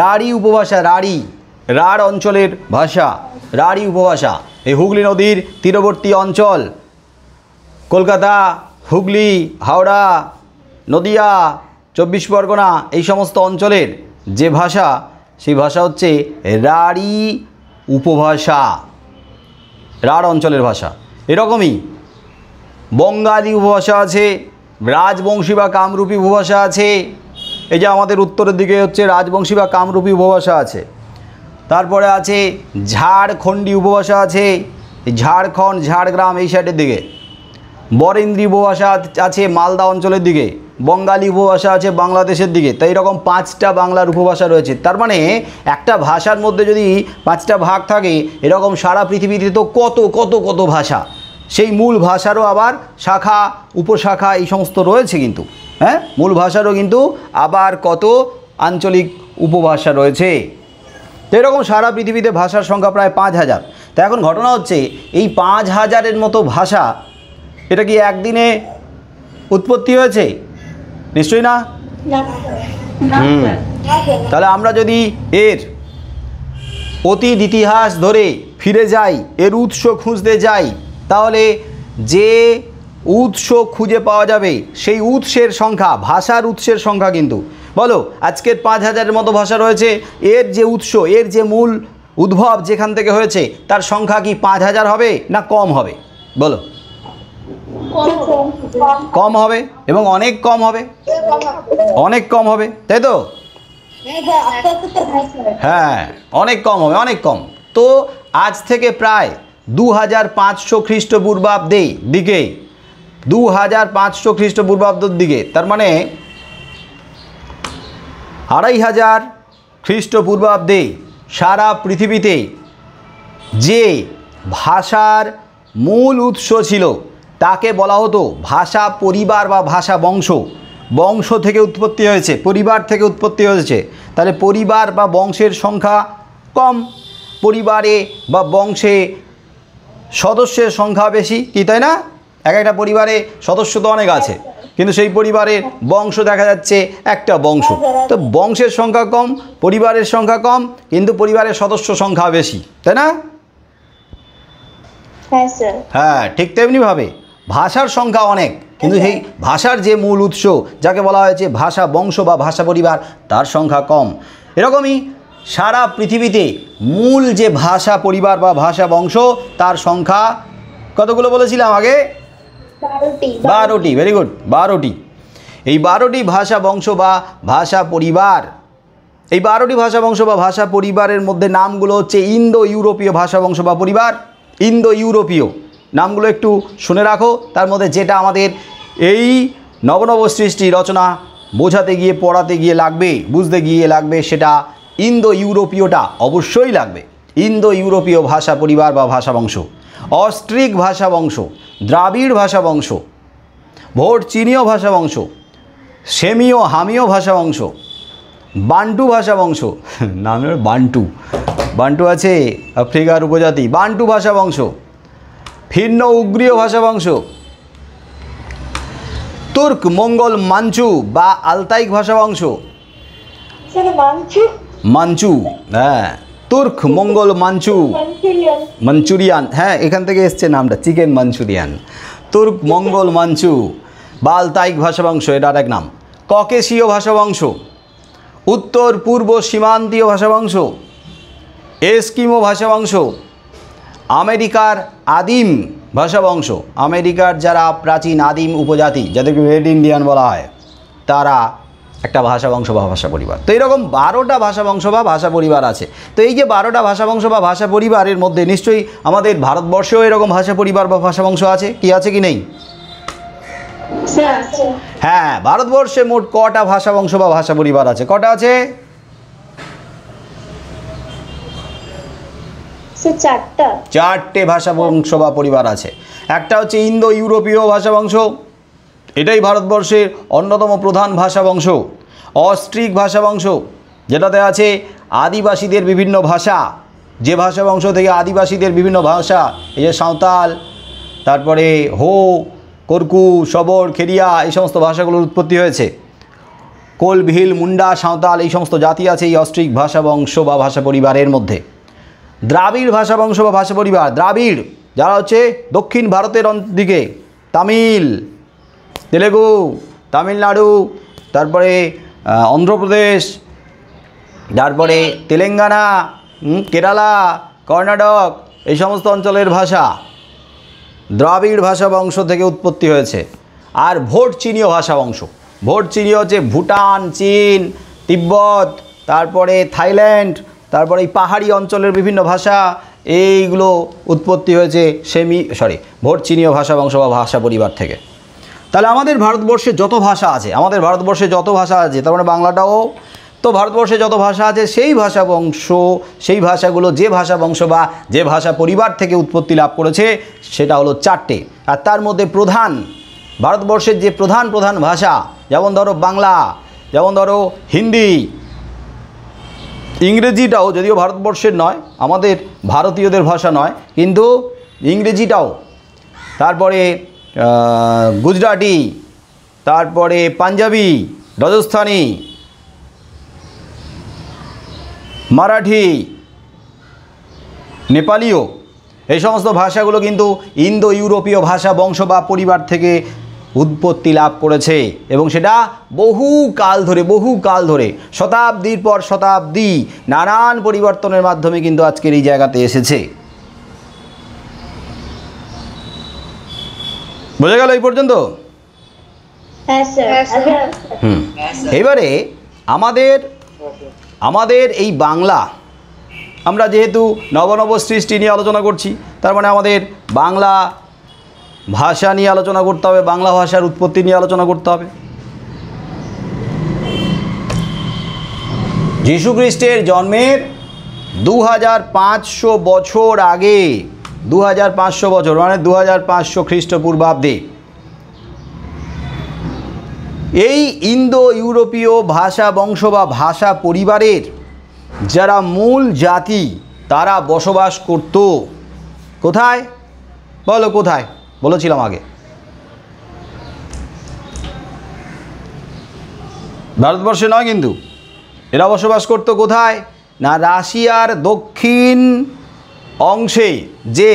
রাঢ়ী উপভাষা। রাঢ় অঞ্চলের ভাষা, রাঢ়ী উপভাষা। এই হুগলি নদীর তীরবর্তী অঞ্চল, কলকাতা, হুগলি, হাওড়া, নদিয়া, 24 পরগনা, এই সমস্ত অঞ্চলের যে ভাষা, সেই ভাষা হচ্ছে রাঢ়ী উপভাষা, রাঢ় অঞ্চলের ভাষা। এরকমই বঙ্গালী উপভাষা আছে, রাজবংশী বা কামরূপী উপভাষা আছে। এই যে আমাদের উত্তরের দিকে হচ্ছে রাজবংশী বা কামরূপী উপভাষা আছে। তারপরে আছে ঝাড়খণ্ডী উপভাষা আছে, ঝাড়খণ্ড, ঝাড়গ্রাম এই সাইডের দিকে। বরেন্দ্রী উপভাষা আছে মালদা অঞ্চলের দিকে। বঙ্গালী উপভাষা আছে বাংলাদেশের দিকে। তাই এরকম 5টা বাংলার উপভাষা রয়েছে। তার মানে একটা ভাষার মধ্যে যদি 5টা ভাগ থাকে, এরকম সারা পৃথিবীতে তো কত কত কত ভাষা। সেই মূল ভাষারও আবার শাখা, উপশাখা এই সমস্ত রয়েছে কিন্তু, হ্যাঁ, মূল ভাষারও কিন্তু আবার কত আঞ্চলিক উপভাষা রয়েছে। তো এরকম সারা পৃথিবীতে ভাষার সংখ্যা প্রায় 5000। তো এখন ঘটনা হচ্ছে, এই 5000-এর মতো ভাষা, এটা কি একদিনে উৎপত্তি হয়েছে? নিশ্চয়ই না। তাহলে আমরা যদি এর অতীত ইতিহাস ধরে ফিরে যাই, এর উৎস খুঁজতে যাই, তাহলে যে উৎস খুঁজে পাওয়া যাবে সেই উৎসের সংখ্যা, ভাষার উৎসের সংখ্যা কিন্তু বলো আজকের 5000-এর মতো ভাষা রয়েছে, এর যে উৎস, এর যে মূল উদ্ভব যেখান থেকে হয়েছে তার সংখ্যা কি 5000 হবে না কম হবে? বলো। কম হবে এবং অনেক কম হবে, অনেক কম হবে, তাই তো? হ্যাঁ, অনেক কম হবে, অনেক কম। তো আজ থেকে প্রায় 2500 খ্রিস্টপূর্বাব্দে দিকে, 2500 খ্রিস্টপূর্বাব্দের দিকে, তার মানে 2500 খ্রিস্টপূর্বাব্দে সারা পৃথিবীতে যে ভাষার মূল উৎস ছিল তাকে বলা হতো ভাষা পরিবার বা ভাষা বংশ। বংশ থেকে উৎপত্তি হয়েছে, পরিবার থেকে উৎপত্তি হয়েছে, তাহলে পরিবার বা বংশের সংখ্যা কম, পরিবারে বা বংশে সদস্যের সংখ্যা বেশি, কি তাই না? এক একটা পরিবারে সদস্য তো অনেক আছে, কিন্তু সেই পরিবারের বংশ দেখা যাচ্ছে একটা বংশ। তো বংশের সংখ্যা কম, পরিবারের সংখ্যা কম, কিন্তু পরিবারের সদস্য সংখ্যা বেশি, তাই না? হ্যাঁ, ঠিক তেমনিভাবে ভাষার সংখ্যা অনেক, কিন্তু সেই ভাষার যে মূল উৎস যাকে বলা হয়েছে ভাষা বংশ বা ভাষা পরিবার তার সংখ্যা কম। এরকমই সারা পৃথিবীতে মূল যে ভাষা পরিবার বা ভাষা বংশ তার সংখ্যা কতগুলো বলেছিলাম আগে? 12টি। ভেরি গুড, 12টি। এই 12টি ভাষা বংশ বা ভাষা পরিবার, এই 12টি ভাষা বংশ বা ভাষা পরিবারের মধ্যে নামগুলো হচ্ছে ইন্দো ইউরোপীয় ভাষা বংশ বা পরিবার। ইন্দো ইউরোপীয় নামগুলো একটু শুনে রাখো, তার মধ্যে যেটা আমাদের এই নবনব সৃষ্টি রচনা বোঝাতে গিয়ে, পড়াতে গিয়ে লাগবে, বুঝতে গিয়ে লাগবে, সেটা ইন্দো ইউরোপীয়টা অবশ্যই লাগবে। ইন্দো ইউরোপীয় ভাষা পরিবার বা ভাষা বংশ, অস্ট্রিক ভাষা বংশ, দ্রাবিড় ভাষা বংশ, ভোট চীনীয় ভাষা বংশ, সেমীয় হামীয় ভাষা বংশ, বান্টু ভাষা বংশ, নামের বান্টু, বান্টু আছে আফ্রিকার উপজাতি, বান্টু ভাষা বংশ, ফিন্ন উগ্রীয় ভাষা বংশ, তুর্ক মঙ্গল মাঞ্চু বা আলতাইক ভাষা বংশ, মাঞ্চু, হ্যাঁ, তুর্ক মঙ্গল মাঞ্চু, মাঞ্চুরিয়ান, হ্যাঁ, এখান থেকে এসছে নামটা, চিকেন মাঞ্চুরিয়ান। তুর্ক মঙ্গল মাঞ্চু বা আলতাইক ভাষা বংশ, এটার এক নাম। ককেশীয় ভাষা বংশ, উত্তর পূর্ব সীমান্তীয় ভাষা বংশ, এস্কিমো ভাষা বংশ, আমেরিকার আদিম ভাষা বংশ, আমেরিকার যারা প্রাচীন আদিম উপজাতি যাদেরকে রেড ইন্ডিয়ান বলা হয়, তারা একটা ভাষা বংশ বা ভাষা পরিবার। তো এরকম 12টা ভাষা বংশ বা ভাষা পরিবার আছে। তো এই যে 12টা ভাষা বংশ বা ভাষা পরিবারের মধ্যে নিশ্চয়ই আমাদের ভারতবর্ষেও এরকম ভাষা পরিবার বা ভাষা বংশ আছে, কি আছে কি নেই? হ্যাঁ, ভারতবর্ষে মোট কটা ভাষা বংশ বা ভাষা পরিবার আছে? কটা আছে? 4টে ভাষা বংশ বা পরিবার আছে। একটা হচ্ছে ইন্দো ইউরোপীয় ভাষা বংশ, এটাই ভারতবর্ষের অন্যতম প্রধান ভাষা বংশ। অস্ট্রিক ভাষা বংশ, যেটাতে আছে আদিবাসীদের বিভিন্ন ভাষা, যে ভাষা বংশ থেকে আদিবাসীদের বিভিন্ন ভাষা, এই যে সাঁওতাল, তারপরে হো, কর্কু, শবর, খেরিয়া, এই সমস্ত ভাষাগুলোর উৎপত্তি হয়েছে। কোল, ভিল, মুন্ডা, সাঁওতাল, এই সমস্ত জাতি আছে এই অস্ট্রিক ভাষা বংশ বা ভাষা পরিবারের মধ্যে। দ্রাবিড় ভাষা বংশ বা ভাষা পরিবার, দ্রাবিড় যারা হচ্ছে দক্ষিণ ভারতের দিকে, তামিল, তেলেগু, তামিলনাড়ু, তারপরে অন্ধ্রপ্রদেশ, তারপরে তেলেঙ্গানা, কেরালা, কর্ণাটক, এই সমস্ত অঞ্চলের ভাষা দ্রাবিড় ভাষা বংশ থেকে উৎপত্তি হয়েছে। আর ভোট চীনীয় ভাষা বংশ, ভোট চীনীয় হচ্ছে ভুটান, চীন, তিব্বত, তারপরে থাইল্যান্ড, তারপরে এই পাহাড়ি অঞ্চলের বিভিন্ন ভাষা, এইগুলো উৎপত্তি হয়েছে ভোট চীনীয় ভাষা বংশ বা ভাষা পরিবার থেকে। তাহলে আমাদের ভারতবর্ষে যত ভাষা আছে, আমাদের ভারতবর্ষে যত ভাষা আছে, তার মানে বাংলাটাও তো ভারতবর্ষে যত ভাষা আছে, সেই ভাষা বংশ, সেই ভাষাগুলো যে ভাষা বংশ বা যে ভাষা পরিবার থেকে উৎপত্তি লাভ করেছে সেটা হলো 4টে। আর তার মধ্যে প্রধান, ভারতবর্ষের যে প্রধান প্রধান ভাষা, যেমন ধরো বাংলা, যেমন ধরো হিন্দি, ইংরেজিটাও যদিও ভারতবর্ষের নয়, আমাদের ভারতীয়দের ভাষা নয়, কিন্তু ইংরেজিটাও, তারপরে গুজরাটি, তারপরে পাঞ্জাবি, রাজস্থানি, মারাঠি, নেপালিও, এই সমস্ত ভাষাগুলো কিন্তু ইন্দো ইউরোপীয় ভাষা বংশ বা পরিবার থেকে উৎপত্তি লাভ করেছে এবং সেটা বহু কাল ধরে শতাব্দীর পর শতাব্দী নানান পরিবর্তনের মাধ্যমে কিন্তু আজকের এই জায়গাতে এসেছে। বোঝা গেল এই পর্যন্ত?
হ্যাঁ স্যার।
এবারে আমাদের এই বাংলা, আমরা যেহেতু নব সৃষ্টি নিয়ে আলোচনা করছি, তার মানে আমাদের বাংলা ভাষা নিয়ে আলোচনা করতে হবে, বাংলা ভাষার উৎপত্তি নিয়ে আলোচনা করতে হবে। যীশু খ্রিস্টের জন্মের 2500 বছর আগে, 2500 বছর মানে 2500 খ্রিস্টপূর্বাব্দে এই ইন্দো ইউরোপীয় ভাষা বংশ বা ভাষা পরিবারের যারা মূল জাতি তারা বসবাস করত কোথায়? বলো কোথায়? বলেছিলাম আগে, ভারতবর্ষে নয় কিন্তু। এরা বসবাস করত কোথায়? না রাশিয়ার দক্ষিণ অংশে যে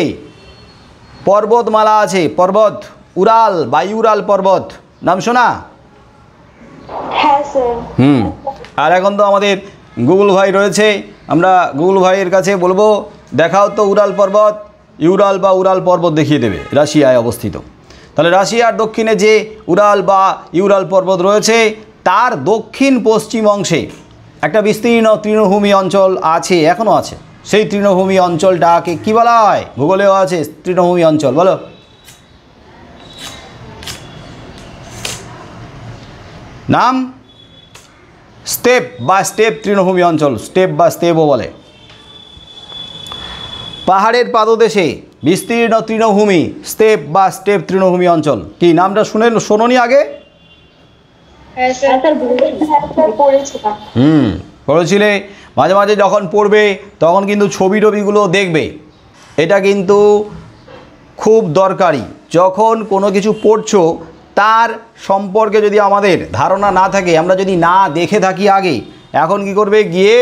পর্বতমালা আছে, পর্বত উরাল বা ইউরাল পর্বত, নাম শোনা?
হ্যাঁ স্যার।
আর এখন তো আমাদের গুগল ভাই রয়েছে, আমরা গুগল ভাইয়ের কাছে বলবো দেখাও তো উরাল পর্বত, ইউরাল বা উরাল পর্বত দেখিয়ে দেবে, রাশিয়ায় অবস্থিত। তাহলে রাশিয়ার দক্ষিণে যে উরাল বা ইউরাল পর্বত রয়েছে তার দক্ষিণ পশ্চিম অংশে একটা বিস্তীর্ণ তৃণভূমি অঞ্চল আছে, এখনও আছে। সেই তৃণভূমি অঞ্চলটাকে কি বলা হয়? ভূগোলেও আছে তৃণভূমি অঞ্চল, বলো। নাম? স্টেপ বা স্টেপ তৃণভূমি অঞ্চল, স্টেপ বা স্টেপও বলে। পাহাড়ের পাদদেশে বিস্তীর্ণ তৃণভূমি, স্টেপ বা স্টেপ তৃণভূমি অঞ্চল। কি নামটা শোনোনি আগে? পড়েছিলে? মাঝে মাঝে যখন পড়বে তখন কিন্তু ছবিগুলো দেখবে, এটা কিন্তু খুব দরকারি। যখন কোনো কিছু পড়ছো তার সম্পর্কে যদি আমাদের ধারণা না থাকে, আমরা যদি না দেখে থাকি আগে, এখন কি করবে? গিয়ে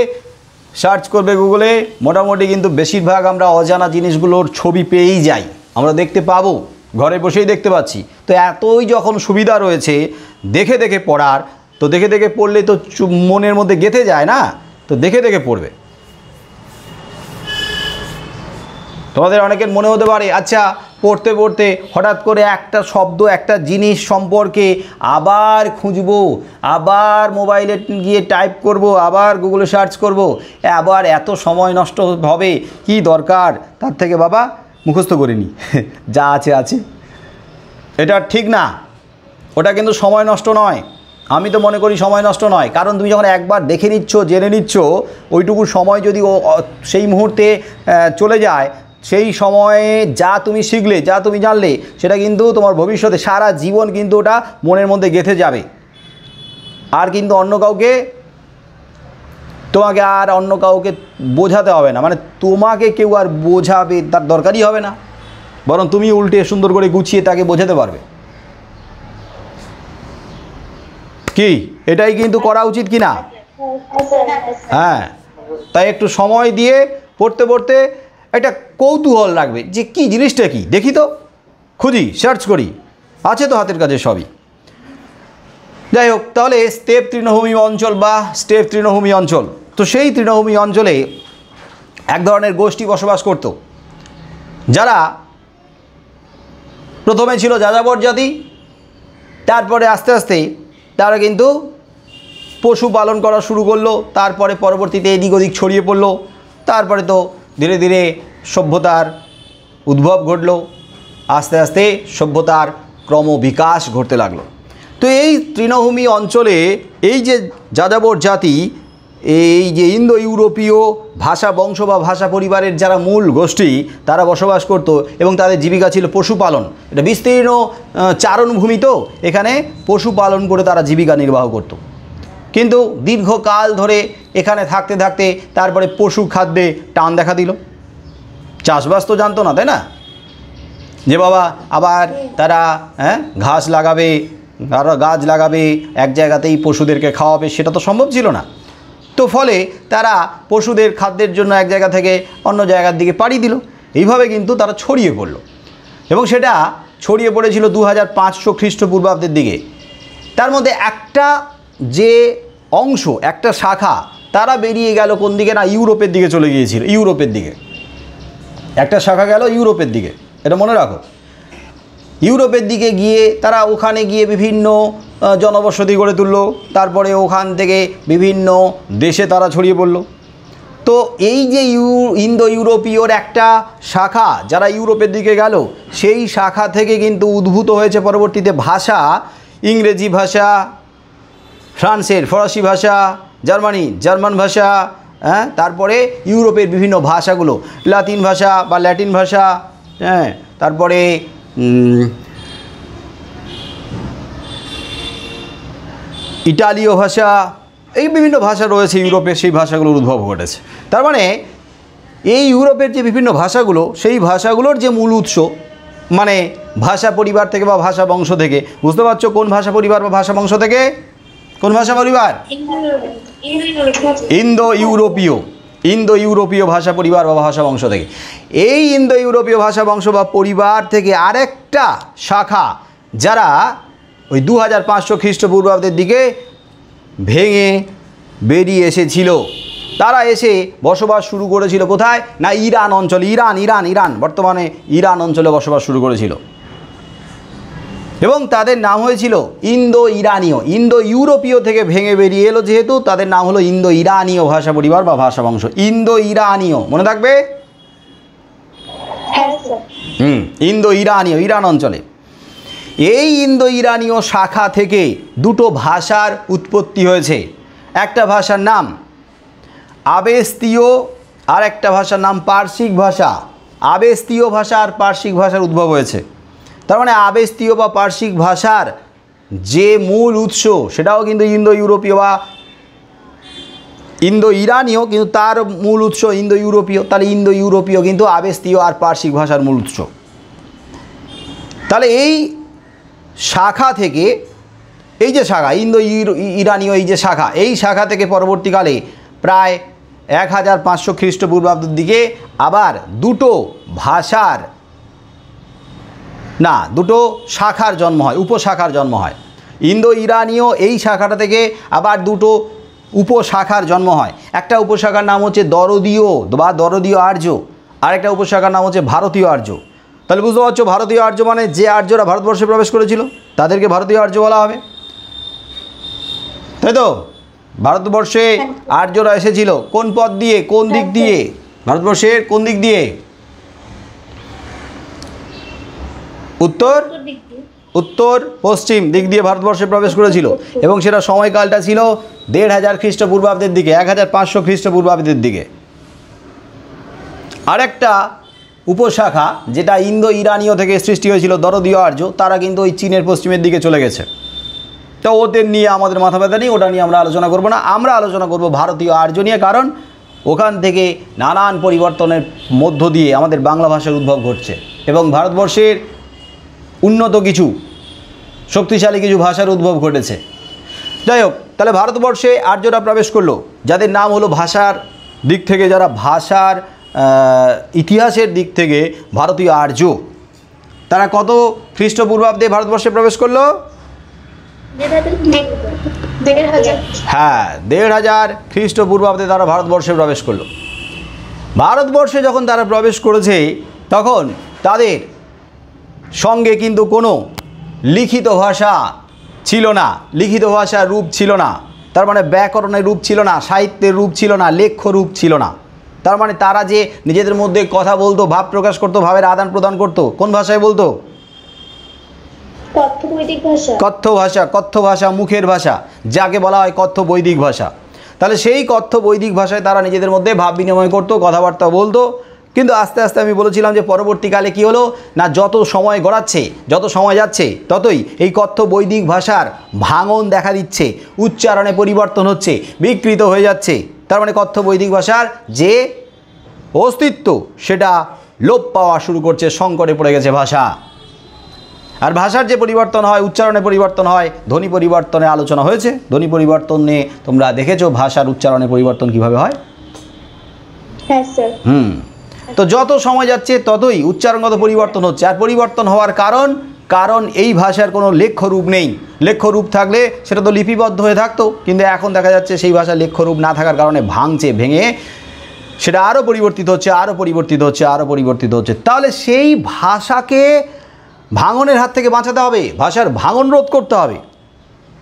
সার্চ করবে গুগলে, মোটামুটি কিন্তু বেশিরভাগ আমরা অজানা জিনিসগুলোর ছবি পেয়েই যাই, আমরা দেখতে পাবো, ঘরে বসেই দেখতে পাচ্ছি। তো এতই যখন সুবিধা রয়েছে দেখে দেখে পড়ার, তো দেখে দেখে পড়লে তো মনের মধ্যে গেঁথে যায় না, তো দেখে দেখে পড়বে। তোমাদের অনেকের মনে হতে পারে আচ্ছা পড়তে পড়তে হঠাৎ করে একটা শব্দ, একটা জিনিস সম্পর্কে আবার খুঁজবো, আবার মোবাইলে গিয়ে টাইপ করব, আবার গুগলে সার্চ করব, আবার এত সময় নষ্ট হবে, কি দরকার? তার থেকে বাবা মুখস্থ করে নি, যা আছে আছে। এটা ঠিক না, ওটা কিন্তু সময় নষ্ট নয়। আমি তো মনে করি সময় নষ্ট নয়, কারণ তুমি যখন একবার দেখে নিচ্ছ, জেনে নিচ্ছ, ওইটুকু সময় যদি সেই মুহূর্তে চলে যায়, সেই সময়ে যা তুমি শিখলে, যা তুমি জানলে, সেটা কিন্তু তোমার ভবিষ্যতে সারা জীবন কিন্তু ওটা মনের মধ্যে গেঁথে যাবে। আর কিন্তু তোমাকে আর অন্য কাউকে বোঝাতে হবে না, মানে তোমাকে কেউ আর বোঝাবে তার দরকারই হবে না, বরং তুমি উল্টে সুন্দর করে গুছিয়ে তাকে বোঝাতে পারবে। কি এটাই কিন্তু করা উচিত কি না? হ্যাঁ, তাই একটু সময় দিয়ে পড়তে পড়তে একটা কৌতূহল লাগবে যে কি জিনিসটা কি, দেখি তো, খুঁজি, সার্চ করি, আছে তো হাতের কাছে সবই। যাই হোক, তাহলে স্টেপ তৃণভূমি অঞ্চল বা স্টেপ তৃণভূমি অঞ্চল, তো সেই তৃণভূমি অঞ্চলে এক ধরনের গোষ্ঠী বসবাস করত, যারা প্রথমে ছিল যাযাবর জাতি, তারপরে আস্তে আস্তে তারা কিন্তু পশুপালন করা শুরু করলো, তারপরে পরবর্তীতে এদিক ওদিক ছড়িয়ে পড়লো, তারপরে তো ধীরে ধীরে সভ্যতার উদ্ভব ঘটল, আস্তে আস্তে সভ্যতার ক্রমবিকাশ ঘটতে লাগলো। তো এই তৃণভূমি অঞ্চলে এই যে যাযাবর জাতি, এই যে ইন্দো ইউরোপীয় ভাষা বংশ বা ভাষা পরিবারের যারা মূল গোষ্ঠী, তারা বসবাস করত এবং তাদের জীবিকা ছিল পশুপালন। এটা বিস্তীর্ণ চারণভূমি, তো এখানে পশুপালন করে তারা জীবিকা নির্বাহ করত। কিন্তু দীর্ঘকাল ধরে এখানে থাকতে থাকতে তারপরে পশু খাদ্যে টান দেখা দিল। চাষবাস তো জানতো না, তাই না? যে বাবা আবার তারা ঘাস লাগাবে, আরও গাছ লাগাবে, এক জায়গাতেই পশুদেরকে খাওয়াবে, সেটা তো সম্ভব ছিল না। তো ফলে তারা পশুদের খাদ্যের জন্য এক জায়গা থেকে অন্য জায়গার দিকে পাড়ি দিল। এইভাবে কিন্তু তারা ছড়িয়ে পড়ল এবং সেটা ছড়িয়ে পড়েছিল 2500 খ্রিস্টপূর্বাব্দের দিকে। তার মধ্যে একটা যে অংশ, একটা শাখা, তারা বেরিয়ে গেল কোন দিকে না, ইউরোপের দিকে চলে গিয়েছিল। ইউরোপের দিকে একটা শাখা গেল ইউরোপের দিকে, এটা মনে রাখো। ইউরোপের দিকে গিয়ে তারা ওখানে গিয়ে বিভিন্ন জনবসতি গড়ে তুললো, তারপরে ওখান থেকে বিভিন্ন দেশে তারা ছড়িয়ে পড়লো। তো এই যে ইন্দো ইউরোপীয়র একটা শাখা যারা ইউরোপের দিকে গেল, সেই শাখা থেকে কিন্তু উদ্ভূত হয়েছে পরবর্তীতে ভাষা, ইংরেজি ভাষা, ফ্রান্সের ফরাসি ভাষা, জার্মান ভাষা, হ্যাঁ, তারপরে ইউরোপের বিভিন্ন ভাষাগুলো, লাতিন ভাষা বা ল্যাটিন ভাষা, হ্যাঁ, তারপরে ইটালীয় ভাষা, এই বিভিন্ন ভাষা রয়েছে ইউরোপের, সেই ভাষাগুলোর উদ্ভব ঘটেছে। তার মানে এই ইউরোপের যে বিভিন্ন ভাষাগুলো, সেই ভাষাগুলোর যে মূল উৎস মানে ভাষা পরিবার থেকে বা ভাষা বংশ থেকে, বুঝতে পারছো কোন ভাষা পরিবার বা ভাষা বংশ থেকে, কোন ভাষা পরিবার? ইন্দো ইউরোপীয় ভাষা পরিবার বা ভাষা বংশ থেকে। এই ইন্দো ইউরোপীয় ভাষা বংশ বা পরিবার থেকে আরেকটা শাখা যারা ওই 2500 খ্রিস্টপূর্বাব্দের দিকে ভেঙে বেরিয়ে এসেছিল, তারা এসে বসবাস শুরু করেছিল কোথায় না, ইরান অঞ্চলে। ইরান বর্তমানে ইরান অঞ্চলে বসবাস শুরু করেছিল এবং তাদের নাম হয়েছিল ইন্দো ইরানীয়। ইন্দো ইউরোপীয় থেকে ভেঙে বেরিয়ে এলো যেহেতু, তাদের নাম হলো ইন্দো ইরানীয় ভাষা পরিবার বা ভাষা বংশ। ইন্দো ইরানীয় মনে থাকবে? ইন্দো ইরানীয়, ইরান অঞ্চলে। এই ইন্দো ইরানীয় শাখা থেকে দুটো ভাষার উৎপত্তি হয়েছে। একটা ভাষার নাম আবেস্তীয়, আর একটা ভাষার নাম পার্সিক ভাষা। আবেস্তীয় ভাষা আর পার্সিক ভাষার উদ্ভব হয়েছে। তার মানে আবেস্তীয় বা পার্সিক ভাষার যে মূল উৎস সেটাও কিন্তু ইন্দো ইউরোপীয় বা ইন্দো ইরানীয়, কিন্তু তার মূল উৎস ইন্দো ইউরোপীয়। তাহলে ইন্দো ইউরোপীয় কিন্তু আবেস্তীয় আর পার্সিক ভাষার মূল উৎস। তাহলে এই শাখা থেকে, এই যে শাখা ইন্দো ইরানীয়, এই যে শাখা, এই শাখা থেকে পরবর্তীকালে প্রায় 1500 খ্রিস্টপূর্বাব্দের দিকে আবার দুটো শাখার জন্ম হয়, উপশাখার জন্ম হয়। ইন্দো ইরানীয় এই শাখাটা থেকে আবার দুটো উপশাখার জন্ম হয়। একটা উপশাখার নাম হচ্ছে দরদীয় বা দরদীয় আর্য, আর একটা উপশাখার নাম হচ্ছে ভারতীয় আর্য। তাহলে বুঝতে পারছো, ভারতীয় আর্য মানে যে আর্যরা ভারতবর্ষে প্রবেশ করেছিল তাদেরকে ভারতীয় আর্য বলা হবে, তাই তো? ভারতবর্ষে আর্যরা এসেছিল কোন পথ দিয়ে, কোন দিক দিয়ে? ভারতবর্ষের কোন দিক দিয়ে? উত্তর পশ্চিম দিক দিয়ে ভারতবর্ষে প্রবেশ করেছিল এবং সেটা সময়কালটা ছিল 1500 খ্রিস্টপূর্বাব্দের দিকে, 1500 খ্রিস্টপূর্বাব্দের দিকে। আরেকটা উপশাখা যেটা ইন্দো ইরানীয় থেকে সৃষ্টি হয়েছিল, দরদীয় আর্য, তারা কিন্তু ওই চীনের পশ্চিমের দিকে চলে গেছে। তো ওদের নিয়ে আমাদের মাথা ব্যথা নেই, ওটা নিয়ে আমরা আলোচনা করব না। আমরা আলোচনা করব ভারতীয় আর্য নিয়ে, কারণ ওখান থেকে নানান পরিবর্তনের মধ্য দিয়ে আমাদের বাংলা ভাষার উদ্ভব ঘটছে এবং ভারতবর্ষের উন্নত কিছু শক্তিশালী কিছু ভাষার উদ্ভব ঘটেছে। যাই হোক, তাহলে ভারতবর্ষে আর্যরা প্রবেশ করলো, যাদের নাম হলো ভাষার দিক থেকে, যারা ভাষার ইতিহাসের দিক থেকে ভারতীয় আর্য। তারা কত খ্রিস্টপূর্বাব্দে ভারতবর্ষে প্রবেশ করলো? হ্যাঁ, 1500 খ্রিস্টপূর্বাব্দে তারা ভারতবর্ষে প্রবেশ করলো। ভারতবর্ষে যখন তারা প্রবেশ করেছে তখন তাদের সঙ্গে কিন্তু কোনো লিখিত ভাষা ছিল না, লিখিত ভাষার রূপ ছিল না, তার মানে ব্যাকরণের রূপ ছিল না, সাহিত্যের রূপ ছিল না, লেখ্য রূপ ছিল না। তার মানে তারা যে নিজেদের মধ্যে কথা বলতো, ভাব প্রকাশ করতো, ভাবের আদান প্রদান করতো, কোন ভাষায় বলতো? কথ্য ভাষা, মুখের ভাষা, যাকে বলা হয় কথ্য বৈদিক ভাষা। তাহলে সেই কথ্য বৈদিক ভাষায় তারা নিজেদের মধ্যে ভাব বিনিময় করতো, কথাবার্তা বলতো। কিন্তু আস্তে আস্তে আমি বলেছিলাম যে পরবর্তীকালে কি হলো না, যত সময় গড়াচ্ছে, যত সময় যাচ্ছে, ততই এই কথ্য বৈদিক ভাষার ভাঙন দেখা দিচ্ছে, উচ্চারণে পরিবর্তন হচ্ছে, বিকৃত হয়ে যাচ্ছে। তার মানে কথ্য বৈদিক ভাষার যে অস্তিত্ব সেটা লোপ পাওয়া শুরু করছে, সংকটে পড়ে গেছে ভাষা। আর ভাষার যে পরিবর্তন হয়, উচ্চারণে পরিবর্তন হয়, ধ্বনি পরিবর্তনে আলোচনা হয়েছে। ধ্বনি পরিবর্তনে তোমরা দেখেছো ভাষার উচ্চারণে পরিবর্তন কিভাবে হয়?
হ্যাঁ স্যার।
তো যত সময় যাচ্ছে ততই উচ্চারণগত পরিবর্তন হচ্ছে। আর পরিবর্তন হওয়ার কারণ এই ভাষার কোনো লেখ্যরূপ নেই। লেখ্যরূপ থাকলে সেটা তো লিপিবদ্ধ হয়ে থাকতো, কিন্তু এখন দেখা যাচ্ছে সেই ভাষার লেখ্যরূপ না থাকার কারণে ভেঙে সেটা আরও পরিবর্তিত হচ্ছে। তাহলে সেই ভাষাকে ভাঙনের হাত থেকে বাঁচাতে হবে, ভাষার ভাঙন রোধ করতে হবে।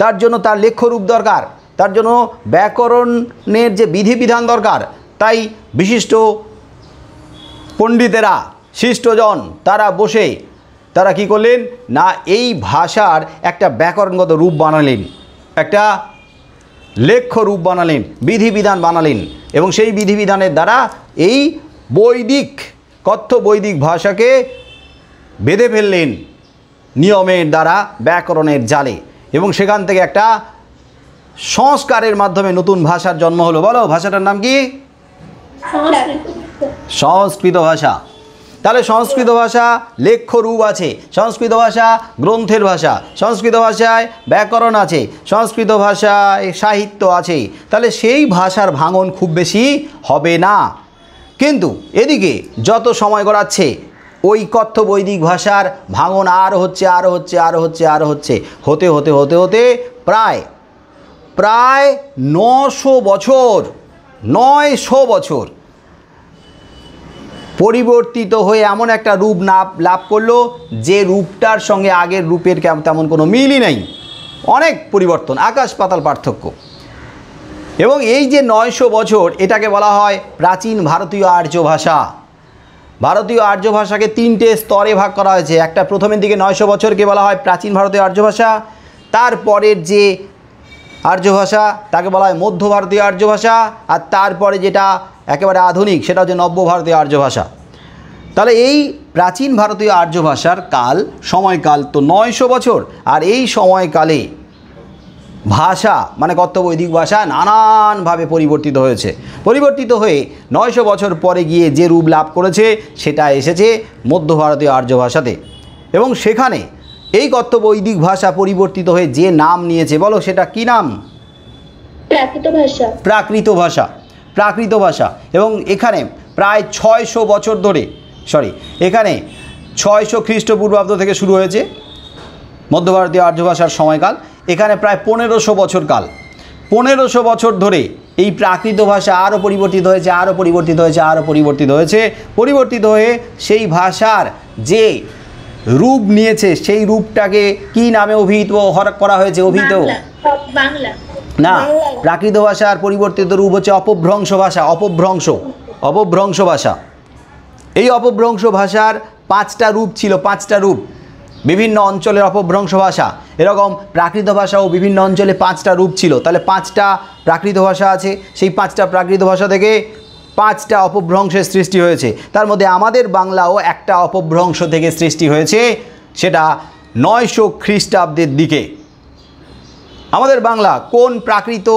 তার জন্য তার লেখ্যরূপ দরকার, তার জন্য ব্যাকরণের যে বিধিবিধান দরকার। তাই বিশিষ্ট পণ্ডিতেরা, শিষ্টজন তারা কি করলেন না, এই ভাষার একটা ব্যাকরণগত রূপ বানালেন, একটা লেখ্য রূপ বানালেন, বিধিবিধান বানালেন, এবং সেই বিধিবিধানের দ্বারা এই কথ্য বৈদিক ভাষাকে বেঁধে ফেললেন নিয়মের দ্বারা, ব্যাকরণের জালে, এবং সেখান থেকে একটা সংস্কারের মাধ্যমে নতুন ভাষার জন্ম হলো। বলো, ভাষাটার নাম কি? সংস্কৃত ভাষা। তাহলে সংস্কৃত ভাষা লেখ্য রূপ আছে, সংস্কৃত ভাষা গ্রন্থের ভাষা, সংস্কৃত ভাষায় ব্যাকরণ আছে, সংস্কৃত ভাষায় সাহিত্য আছে। তাহলে সেই ভাষার ভাঙন খুব বেশি হবে না। কিন্তু এদিকে যত সময় গড়াচ্ছে ওই কথ্য বৈদিক ভাষার ভাঙন আরও হচ্ছে, হতে প্রায় 900 বছর পরিবর্তিত হয়ে এমন একটা রূপ লাভ করলো যে রূপটার সঙ্গে আগের রূপের তেমন কোনো মিলই নেই, অনেক পরিবর্তন, আকাশ পাতাল পার্থক্য। এবং এই যে 900 বছর, এটাকে বলা হয় প্রাচীন ভারতীয় আর্য ভাষা। ভারতীয় আর্য ভাষাকে 3টে স্তরে ভাগ করা হয়েছে। একটা প্রথমের দিকে 900 বছরকে বলা হয় প্রাচীন ভারতীয় আর্য ভাষা, তারপরের যে আর্য ভাষা তাকে বলা হয় মধ্য ভারতীয় আর্য ভাষা, আর তারপরে যেটা একেবারে আধুনিক সেটা হচ্ছে নব্য ভারতীয় আর্য ভাষা। তাহলে এই প্রাচীন ভারতীয় আর্য ভাষার সময়কাল তো 900 বছর। আর এই সময়কালে ভাষা মানে কথ্য বৈদিক ভাষা নানানভাবে পরিবর্তিত হয়ে 900 বছর পরে গিয়ে যে রূপ লাভ করেছে সেটা এসেছে মধ্য ভারতীয় আর্য ভাষাতে। এবং সেখানে এই কথ্য বৈদিক ভাষা পরিবর্তিত হয়ে যে নাম নিয়েছে, বলো সেটা কি নাম? প্রাকৃত ভাষা। এবং এখানে প্রায় 600 বছর ধরে, এখানে 600 খ্রিস্টপূর্বাব্দ থেকে শুরু হয়েছে মধ্য ভারতীয় আর্য ভাষার সময়কাল। এখানে প্রায় 1500 বছর ধরে এই প্রাকৃত ভাষা আরও পরিবর্তিত হয়ে সেই ভাষার যে রূপ নিয়েছে সেই রূপটাকে কি নামে অভিহিত করা হয়েছে? না, প্রাকৃত ভাষার পরিবর্তিত রূপ হচ্ছে অপভ্রংশ ভাষা। এই অপভ্রংশ ভাষার 5টা রূপ ছিল, 5টা রূপ, বিভিন্ন অঞ্চলের অপভ্রংশ ভাষা। এরকম প্রাকৃত ভাষাও বিভিন্ন অঞ্চলে 5টা রূপ ছিল। তাহলে 5টা প্রাকৃত ভাষা আছে, সেই 5টা প্রাকৃত ভাষা থেকে 5টা অপভ্রংশের সৃষ্টি হয়েছে। তার মধ্যে আমাদের বাংলাও একটা অপভ্রংশ থেকে সৃষ্টি হয়েছে, সেটা 900 খ্রিস্টাব্দের দিকে। আমাদের বাংলা কোন প্রাকৃত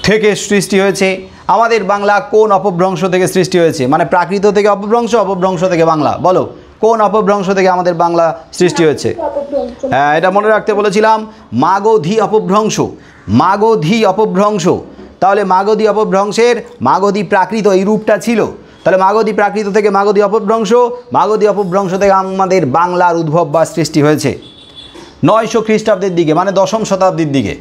থেকে সৃষ্টি হয়েছে? আমাদের বাংলা কোন অপভ্রংশ থেকে সৃষ্টি হয়েছে? মানে প্রাকৃত থেকে অপভ্রংশ থেকে বাংলা। বলো, কোন অপভ্রংশ থেকে আমাদের বাংলা সৃষ্টি হয়েছে? হ্যাঁ, এটা মনে রাখতে বলেছিলাম, মাগধী অপভ্রংশ। তাহলে মাগধী অপভ্রংশের মাগধী প্রাকৃত এই রূপটা ছিল। তাহলে মাগধী প্রাকৃত থেকে মাগধী অপভ্রংশ থেকে আমাদের বাংলার উদ্ভব বা সৃষ্টি হয়েছে 900 খ্রিস্টাব্দের দিকে, মানে 10ম শতাব্দীর দিকে।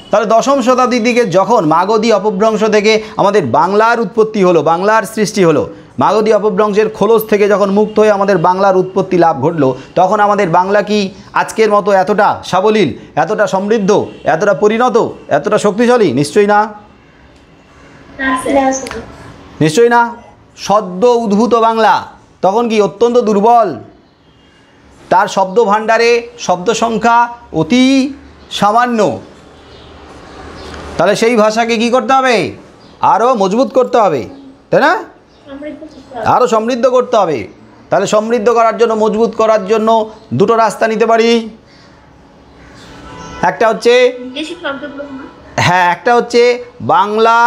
তাহলে 10ম শতাব্দীর দিকে যখন মাগধী অপভ্রংশ থেকে আমাদের বাংলার উৎপত্তি হলো, বাংলার সৃষ্টি হলো, মাগধী অপভ্রংশের খোলস থেকে যখন মুক্ত হয়ে আমাদের বাংলার উৎপত্তি লাভ ঘটলো, তখন আমাদের বাংলা কি আজকের মতো এতটা সাবলীল, এতটা সমৃদ্ধ, এতটা পরিণত, এতটা শক্তিশালী? নিশ্চয়ই না। সদ্য উদ্ভূত বাংলা তখন কি অত্যন্ত দুর্বল, তার শব্দ ভাণ্ডারে শব্দ সংখ্যা অতি সামান্য। তাহলে সেই ভাষাকে কি করতে হবে? আরও মজবুত করতে হবে, তাই না? আরও সমৃদ্ধ করতে হবে। তাহলে সমৃদ্ধ করার জন্য, মজবুত করার জন্য দুটো রাস্তা নিতে পারি। একটা হচ্ছে বাংলা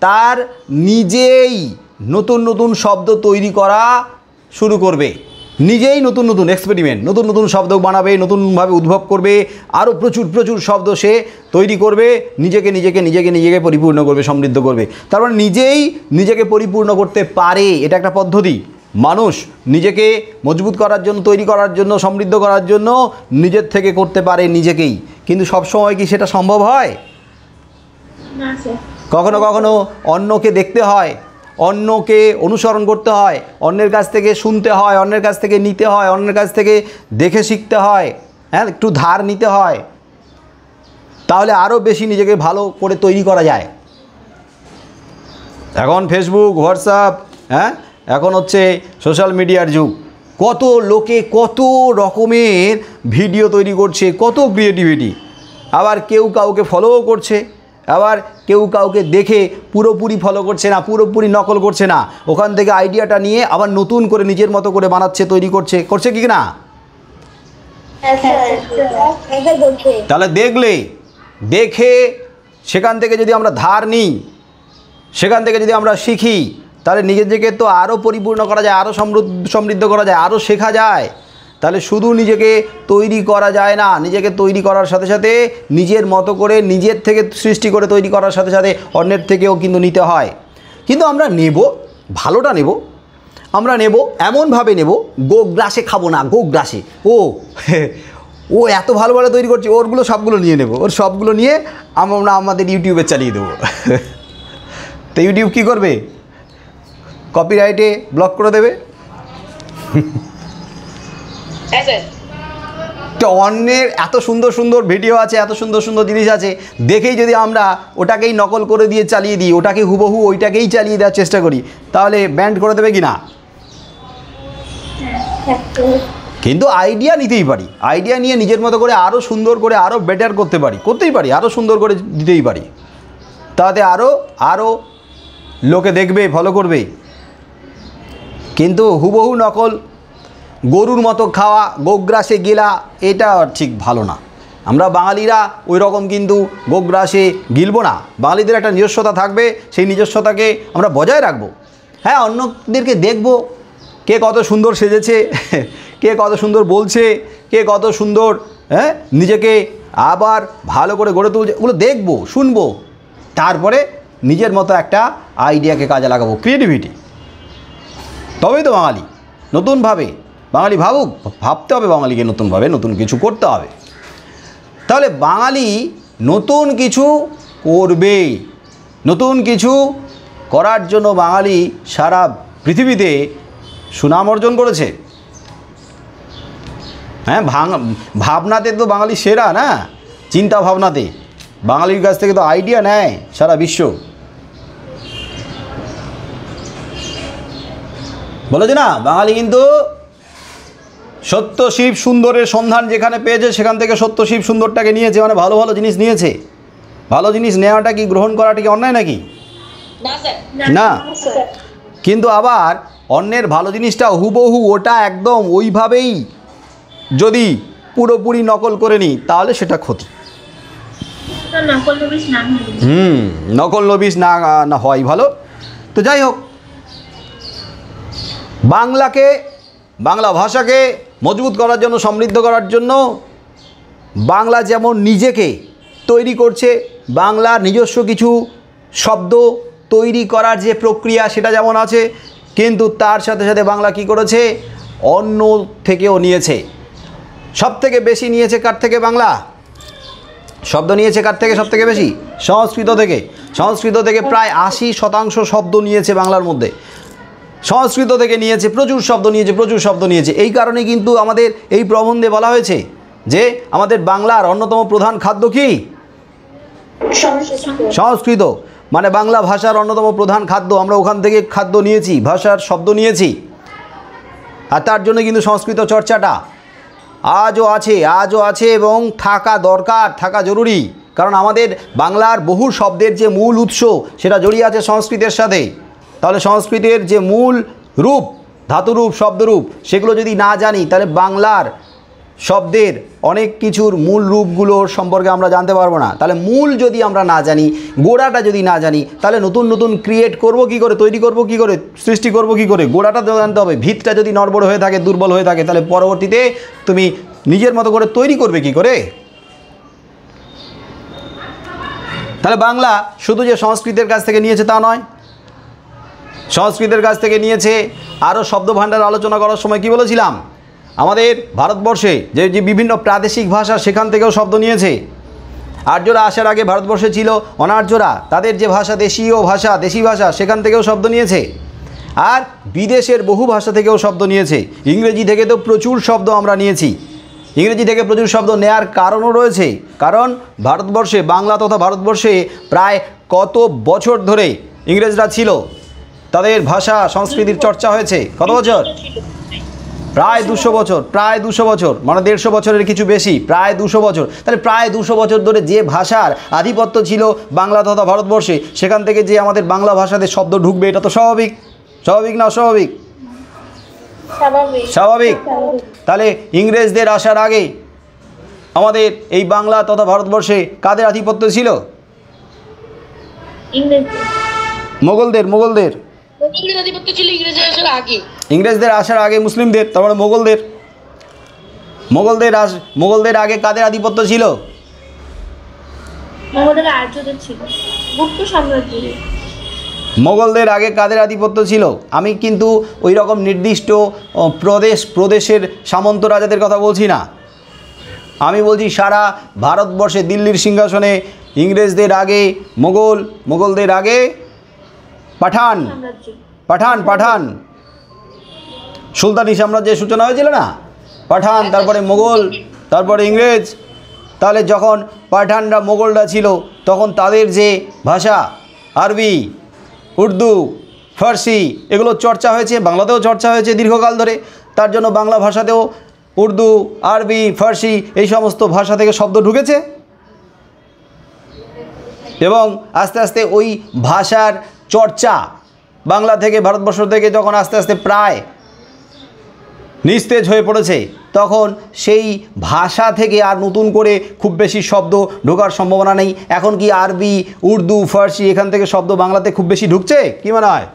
তার নিজেই নতুন নতুন শব্দ তৈরি করা শুরু করবে। নিজেই নতুন নতুন এক্সপেরিমেন্ট, নতুন নতুন শব্দ বানাবে, নতুনভাবে উদ্ভব করবে, আরও প্রচুর প্রচুর শব্দ সে তৈরি করবে, নিজেকে পরিপূর্ণ করবে, সমৃদ্ধ করবে। তার মানে নিজেই নিজেকে পরিপূর্ণ করতে পারে, এটা একটা পদ্ধতি। মানুষ নিজেকে মজবুত করার জন্য, তৈরি করার জন্য, সমৃদ্ধ করার জন্য নিজের থেকে করতে পারে নিজেকেই। কিন্তু সবসময় কি সেটা সম্ভব হয়? কখনো কখনো অন্যকে দেখতে হয়, অন্যকে অনুসরণ করতে হয়, অন্যের কাছ থেকে শুনতে হয়, অন্যের কাছ থেকে নিতে হয়, অন্যের কাছ থেকে দেখে শিখতে হয়, হ্যাঁ, একটু ধার নিতে হয়, তাহলে আরও বেশি নিজেকে ভালো করে তৈরি করা যায়। এখন ফেসবুক, হোয়াটসঅ্যাপ, হ্যাঁ, এখন হচ্ছে সোশ্যাল মিডিয়ার যুগ। কত লোকে কত রকমের ভিডিও তৈরি করছে, কত ক্রিয়েটিভিটি। আবার কেউ কাউকে ফলোও করছে, আবার কেউ কাউকে দেখে পুরোপুরি ফলো করছে না, পুরোপুরি নকল করছে না, ওখান থেকে আইডিয়াটা নিয়ে আবার নতুন করে নিজের মতো করে বানাচ্ছে, তৈরি করছে কি না? তাহলে দেখে সেখান থেকে যদি আমরা ধার নিই, সেখান থেকে যদি আমরা শিখি, তাহলে নিজেকে তো আরও পরিপূর্ণ করা যায়, আরও সমৃদ্ধ করা যায়, আরও শেখা যায়। তাহলে শুধু নিজেকে তৈরি করা যায় না, নিজেকে তৈরি করার সাথে সাথে নিজের মতো করে, নিজের থেকে সৃষ্টি করে তৈরি করার সাথে সাথে অন্যের থেকেও কিন্তু নিতে হয়। কিন্তু আমরা নেব, ভালোটা নেব, আমরা নেব এমনভাবে নেব, গোগ্রাসে খাবো না, গোগ্রাসে। ও এত ভালো ভালো তৈরি করছে, ওরগুলো সবগুলো নিয়ে নেব, ওর সবগুলো নিয়ে আমরা আমাদের ইউটিউবে চালিয়ে দেবো। তো ইউটিউব কী করবে? কপিরাইটে ব্লক করে দেবে। তো অন্যের এত সুন্দর সুন্দর ভিডিও আছে, এত সুন্দর সুন্দর জিনিস আছে, দেখেই যদি আমরা ওটাকেই নকল করে দিয়ে চালিয়ে দিই, ওটাকে হুবহু ওইটাকেই চালিয়ে দেওয়ার চেষ্টা করি, তাহলে ব্যান্ড করে দেবে কি না? কিন্তু আইডিয়া নিতেই পারি, আইডিয়া নিয়ে নিজের মতো করে আরও সুন্দর করে, আরও বেটার করতেই পারি, আরও সুন্দর করে দিতেই পারি। তাতে আরও লোকে দেখবে, ফলো করবে। কিন্তু হুবহু নকল, গরুর মতো খাওয়া, গোগ্রাসে গেলা, এটা ঠিক ভালো না। আমরা বাঙালিরা ওই রকম কিন্তু গোগ্রাসে গিলব না। বাঙালিদের একটা নিজস্বতা থাকবে, সেই নিজস্বতাকে আমরা বজায় রাখব। হ্যাঁ, অন্যদেরকে দেখব কে কত সুন্দর সেজেছে, কে কত সুন্দর বলছে, কে কত সুন্দর, হ্যাঁ, নিজেকে আবার ভালো করে গড়ে তুলছে, ওগুলো দেখব, শুনবো, তারপরে নিজের মতো একটা আইডিয়াকে কাজে লাগাবো, ক্রিয়েটিভিটি। তবেই তো বাঙালি নতুনভাবে, বাঙালি ভাবতে হবে, বাঙালিকে নতুনভাবে নতুন কিছু করতে হবে। তাহলে বাঙালি নতুন কিছু করবে, নতুন কিছু করার জন্য বাঙালি সারা পৃথিবীতে সুনাম অর্জন করেছে। হ্যাঁ, ভাবনাতে তো বাঙালি সেরা না, চিন্তা ভাবনাতে বাঙালির কাছ থেকে তো আইডিয়া নেয় সারা বিশ্ব। বলেছে না, বাঙালি কিন্তু সত্য শিব সুন্দরের সন্ধান যেখানে পেয়েছে, সেখান থেকে সত্য শিব সুন্দরটাকে নিয়েছে, মানে ভালো ভালো জিনিস নিয়েছে। ভালো জিনিস নেওয়াটা কি, গ্রহণ করাটা কি অন্যায় নাকি? না। কিন্তু আবার অন্যের ভালো জিনিসটা হুবহু ওটা একদম ওইভাবেই যদি পুরোপুরি নকল করে নিই, তাহলে সেটা ক্ষতি। নকল নবিশ না হয় ভালো। তো যাই হোক, বাংলা ভাষাকে মজবুত করার জন্য, সমৃদ্ধ করার জন্য বাংলা যেমন নিজেকে তৈরি করছে, বাংলার নিজস্ব কিছু শব্দ তৈরি করার যে প্রক্রিয়া সেটা যেমন আছে, কিন্তু তার সাথে সাথে বাংলা কি করেছে, অন্য থেকেও নিয়েছে। সব থেকে বেশি নিয়েছে কার থেকে? বাংলা শব্দ নিয়েছে কার থেকে সব থেকে বেশি? সংস্কৃত থেকে। সংস্কৃত থেকে প্রায় 80% শব্দ নিয়েছে বাংলার মধ্যে, সংস্কৃত থেকে নিয়েছে, প্রচুর শব্দ নিয়েছে। এই কারণে কিন্তু আমাদের এই প্রবন্ধে বলা হয়েছে যে আমাদের বাংলার অন্যতম প্রধান খাদ্য কি? সংস্কৃত। মানে বাংলা ভাষার অন্যতম প্রধান খাদ্য, আমরা ওখান থেকে খাদ্য নিয়েছি, ভাষার শব্দ নিয়েছি। আর তার জন্য কিন্তু সংস্কৃত চর্চাটা আজও আছে এবং থাকা দরকার, থাকা জরুরি। কারণ আমাদের বাংলার বহু শব্দের যে মূল উৎস সেটা জড়িয়ে আছে সংস্কৃতের সাথে। তাহলে সংস্কৃতের যে মূল রূপ, ধাতুরূপ, শব্দরূপ, সেগুলো যদি না জানি, তাহলে বাংলার শব্দের অনেক কিছুর মূল রূপগুলোর সম্পর্কে আমরা জানতে পারবো না। তাহলে মূল যদি আমরা না জানি, গোড়াটা যদি না জানি, তাহলে নতুন নতুন ক্রিয়েট করব কি করে, তৈরি করব কি করে, সৃষ্টি করব কি করে? গোড়াটা তো জানতে হবে। ভিতটা যদি নড়বড় হয়ে থাকে, দুর্বল হয়ে থাকে, তাহলে পরবর্তীতে তুমি নিজের মতো করে তৈরি করবে কি করে? তাহলে বাংলা শুধু যে সংস্কৃতের কাছ থেকে নিয়েছে তা নয়, সংস্কৃতের কাছ থেকে নিয়েছে। আরও শব্দভাণ্ডার আলোচনা করার সময় কি বলেছিলাম, আমাদের ভারতবর্ষে যে যে বিভিন্ন প্রাদেশিক ভাষা, সেখান থেকেও শব্দ নিয়েছে। আর্যরা আসার আগে ভারতবর্ষে ছিল অনার্যরা, তাদের যে ভাষা, দেশীয় ভাষা, দেশি ভাষা, সেখান থেকেও শব্দ নিয়েছে। আর বিদেশের বহু ভাষা থেকেও শব্দ নিয়েছে। ইংরেজি থেকে তো প্রচুর শব্দ আমরা নিয়েছি। ইংরেজি থেকে প্রচুর শব্দ নেয়ার কারণও রয়েছে, কারণ ভারতবর্ষে, বাংলা তথা ভারতবর্ষে প্রায় কত বছর ধরে ইংরেজরা ছিল, তাদের ভাষা সংস্কৃতির চর্চা হয়েছে। কত বছর? প্রায় 200 বছর, প্রায় 200 বছর, মানে 150 বছরের কিছু বেশি, প্রায় 200 বছর। তাহলে প্রায় 200 বছর ধরে যে ভাষার আধিপত্য ছিল বাংলা তথা ভারতবর্ষে, সেখান থেকে যে আমাদের বাংলা ভাষাতে শব্দ ঢুকবে, এটা তো স্বাভাবিক। স্বাভাবিক না অস্বাভাবিক? স্বাভাবিক। তাহলে ইংরেজদের আসার আগে আমাদের এই বাংলা তথা ভারতবর্ষে কাদের আধিপত্য ছিল? মোগলদের। মোগলদের
আধিপত্য ছিল ইংরেজদের আসার আগে।
ইংরেজদের আসার আগে মুসলিমদের, তারপরে মোগলদের। মোগলদের আগে কাদের আধিপত্য ছিল? মোগলদের আগে কাদের আধিপত্য ছিল? আমি কিন্তু ওই রকম নির্দিষ্ট প্রদেশের সামন্ত রাজাদের কথা বলছি না, আমি বলছি সারা ভারতবর্ষে দিল্লির সিংহাসনে ইংরেজদের আগে মোগলদের আগে পাঠান পাঠান সুলতানি সাম্রাজ্যের সূচনা হয়েছিল না? পাঠান, তারপরে মোগল, তারপরে ইংরেজ। তাহলে যখন পাঠানরা, মোগলরা ছিল, তখন তাদের যে ভাষা আরবি, উর্দু, ফার্সি, এগুলো চর্চা হয়েছে, বাংলাতেও চর্চা হয়েছে দীর্ঘকাল ধরে। তার জন্য বাংলা ভাষাতেও উর্দু, আরবি, ফার্সি এই সমস্ত ভাষা থেকে শব্দ ঢুকেছে, এবং আস্তে আস্তে ওই ভাষার চর্চা বাংলা থেকে, ভারতবর্ষ থেকে যখন আস্তে আস্তে প্রায় নিস্তেজ হয়ে পড়েছে, তখন সেই ভাষা থেকে আর নতুন করে খুব বেশি শব্দ ঢোকার সম্ভাবনা নেই। এখন কি আরবি, উর্দু, ফার্সি এখান থেকে শব্দ বাংলাতে খুব বেশি ঢুকছে? কি মনে হয়?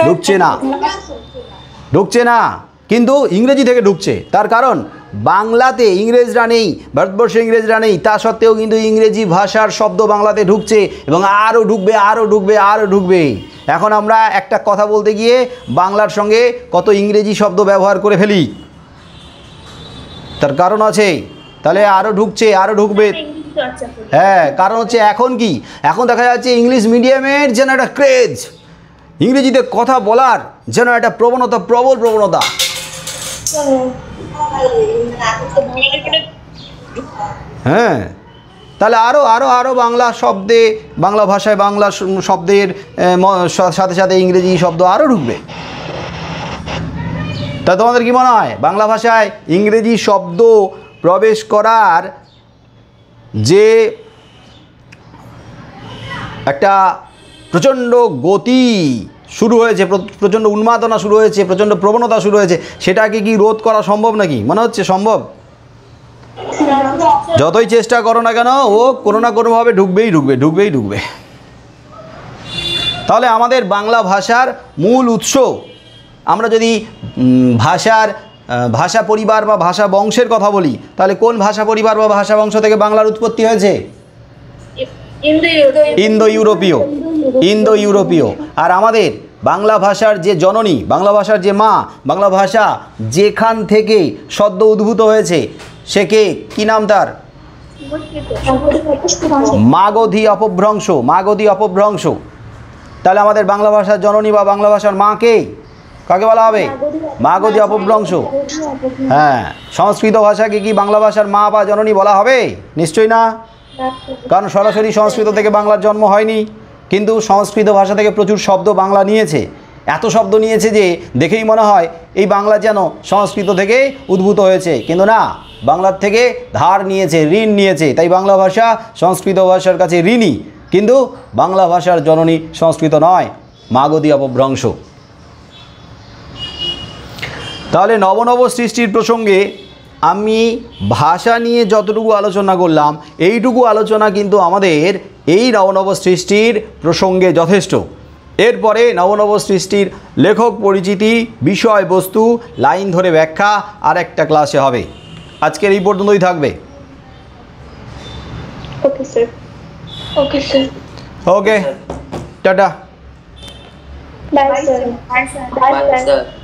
ঢুকছে না, ঢুকছে না। কিন্তু ইংরেজি থেকে ঢুকছে। তার কারণ বাংলাতে ইংরেজরা নেই, ভারতবর্ষে ইংরেজরা নেই, তা সত্ত্বেও কিন্তু ইংরেজি ভাষার শব্দ বাংলাতে ঢুকছে, এবং আরও ঢুকবে, আরও ঢুকবে, আরও ঢুকবে। এখন আমরা একটা কথা বলতে গিয়ে বাংলার সঙ্গে কত ইংরেজি শব্দ ব্যবহার করে ফেলি, তার কারণ আছে। তাহলে আরও ঢুকছে, আরও ঢুকবে। হ্যাঁ, কারণ হচ্ছে এখন কি, এখন দেখা যাচ্ছে ইংলিশ মিডিয়ামের যেন একটা ক্রেজ, ইংরেজিতে কথা বলার যেন একটা প্রবণতা, প্রবল প্রবণতা। হ্যাঁ, তাহলে আরও আরও আরও বাংলা শব্দে, বাংলা ভাষায় বাংলা শব্দের সাথে সাথে ইংরেজি শব্দ আরও ঢুকবে। তা তোমাদের কি মনে হয়, বাংলা ভাষায় ইংরেজি শব্দ প্রবেশ করার যে একটা প্রচণ্ড গতি শুরু হয়েছে, প্রচণ্ড উন্মাদনা শুরু হয়েছে, প্রচণ্ড প্রবণতা শুরু হয়েছে, সেটাকে কি রোধ করা সম্ভব নাকি? মনে হচ্ছে সম্ভব? যতই চেষ্টা করো না কেন, ও কোনো না কোনোভাবে ঢুকবেই ঢুকবে, ঢুকবেই ঢুকবে। তাহলে আমাদের বাংলা ভাষার মূল উৎস, আমরা যদি ভাষা পরিবার বা ভাষা বংশের কথা বলি, তাহলে কোন ভাষা পরিবার বা ভাষা বংশ থেকে বাংলার উৎপত্তি হয়েছে? ইন্দো ইউরোপীয়। আর আমাদের বাংলা ভাষার যে জননী, বাংলা ভাষার যে মা, বাংলা ভাষা যেখান থেকে সদ্য উদ্ভূত হয়েছে, সে কে? কি নাম তার? মাগধী অপভ্রংশ। মাগধী অপভ্রংশ। তাহলে আমাদের বাংলা ভাষার জননী বা বাংলা ভাষার মা কে? কাকে বলা হবে? মাগধী অপভ্রংশ। হ্যাঁ, সংস্কৃত ভাষাকে কি বাংলা ভাষার মা বা জননী বলা হবে? নিশ্চয়ই না, কারণ সরাসরি সংস্কৃত থেকে বাংলার জন্ম হয়নি, কিন্তু সংস্কৃত ভাষা থেকে প্রচুর শব্দ বাংলা নিয়েছে। এত শব্দ নিয়েছে যে দেখেই মনে হয় এই বাংলা যেন সংস্কৃত থেকে উদ্ভূত হয়েছে, কিন্তু না, বাংলার থেকে ধার নিয়েছে, ঋণ নিয়েছে। তাই বাংলা ভাষা সংস্কৃত ভাষার কাছে ঋণী, কিন্তু বাংলা ভাষার জননী সংস্কৃত নয়, মাগধী অপভ্রংশ। তাহলে নব নব সৃষ্টির প্রসঙ্গে আমি ভাষা নিয়ে যতটুকু আলোচনা করলাম এইটুকু আলোচনা কিন্তু আমাদের এই নবনব সৃষ্টির প্রসঙ্গে যথেষ্ট। এরপরে নবনব সৃষ্টির লেখক পরিচিতি, বিষয়বস্তু, লাইন ধরে ব্যাখ্যা আর একটা ক্লাসে হবে। আজকের এই পর্যন্তই থাকবে।
Okay sir. Okay sir.
Okay, tata.
Bye sir. Bye sir.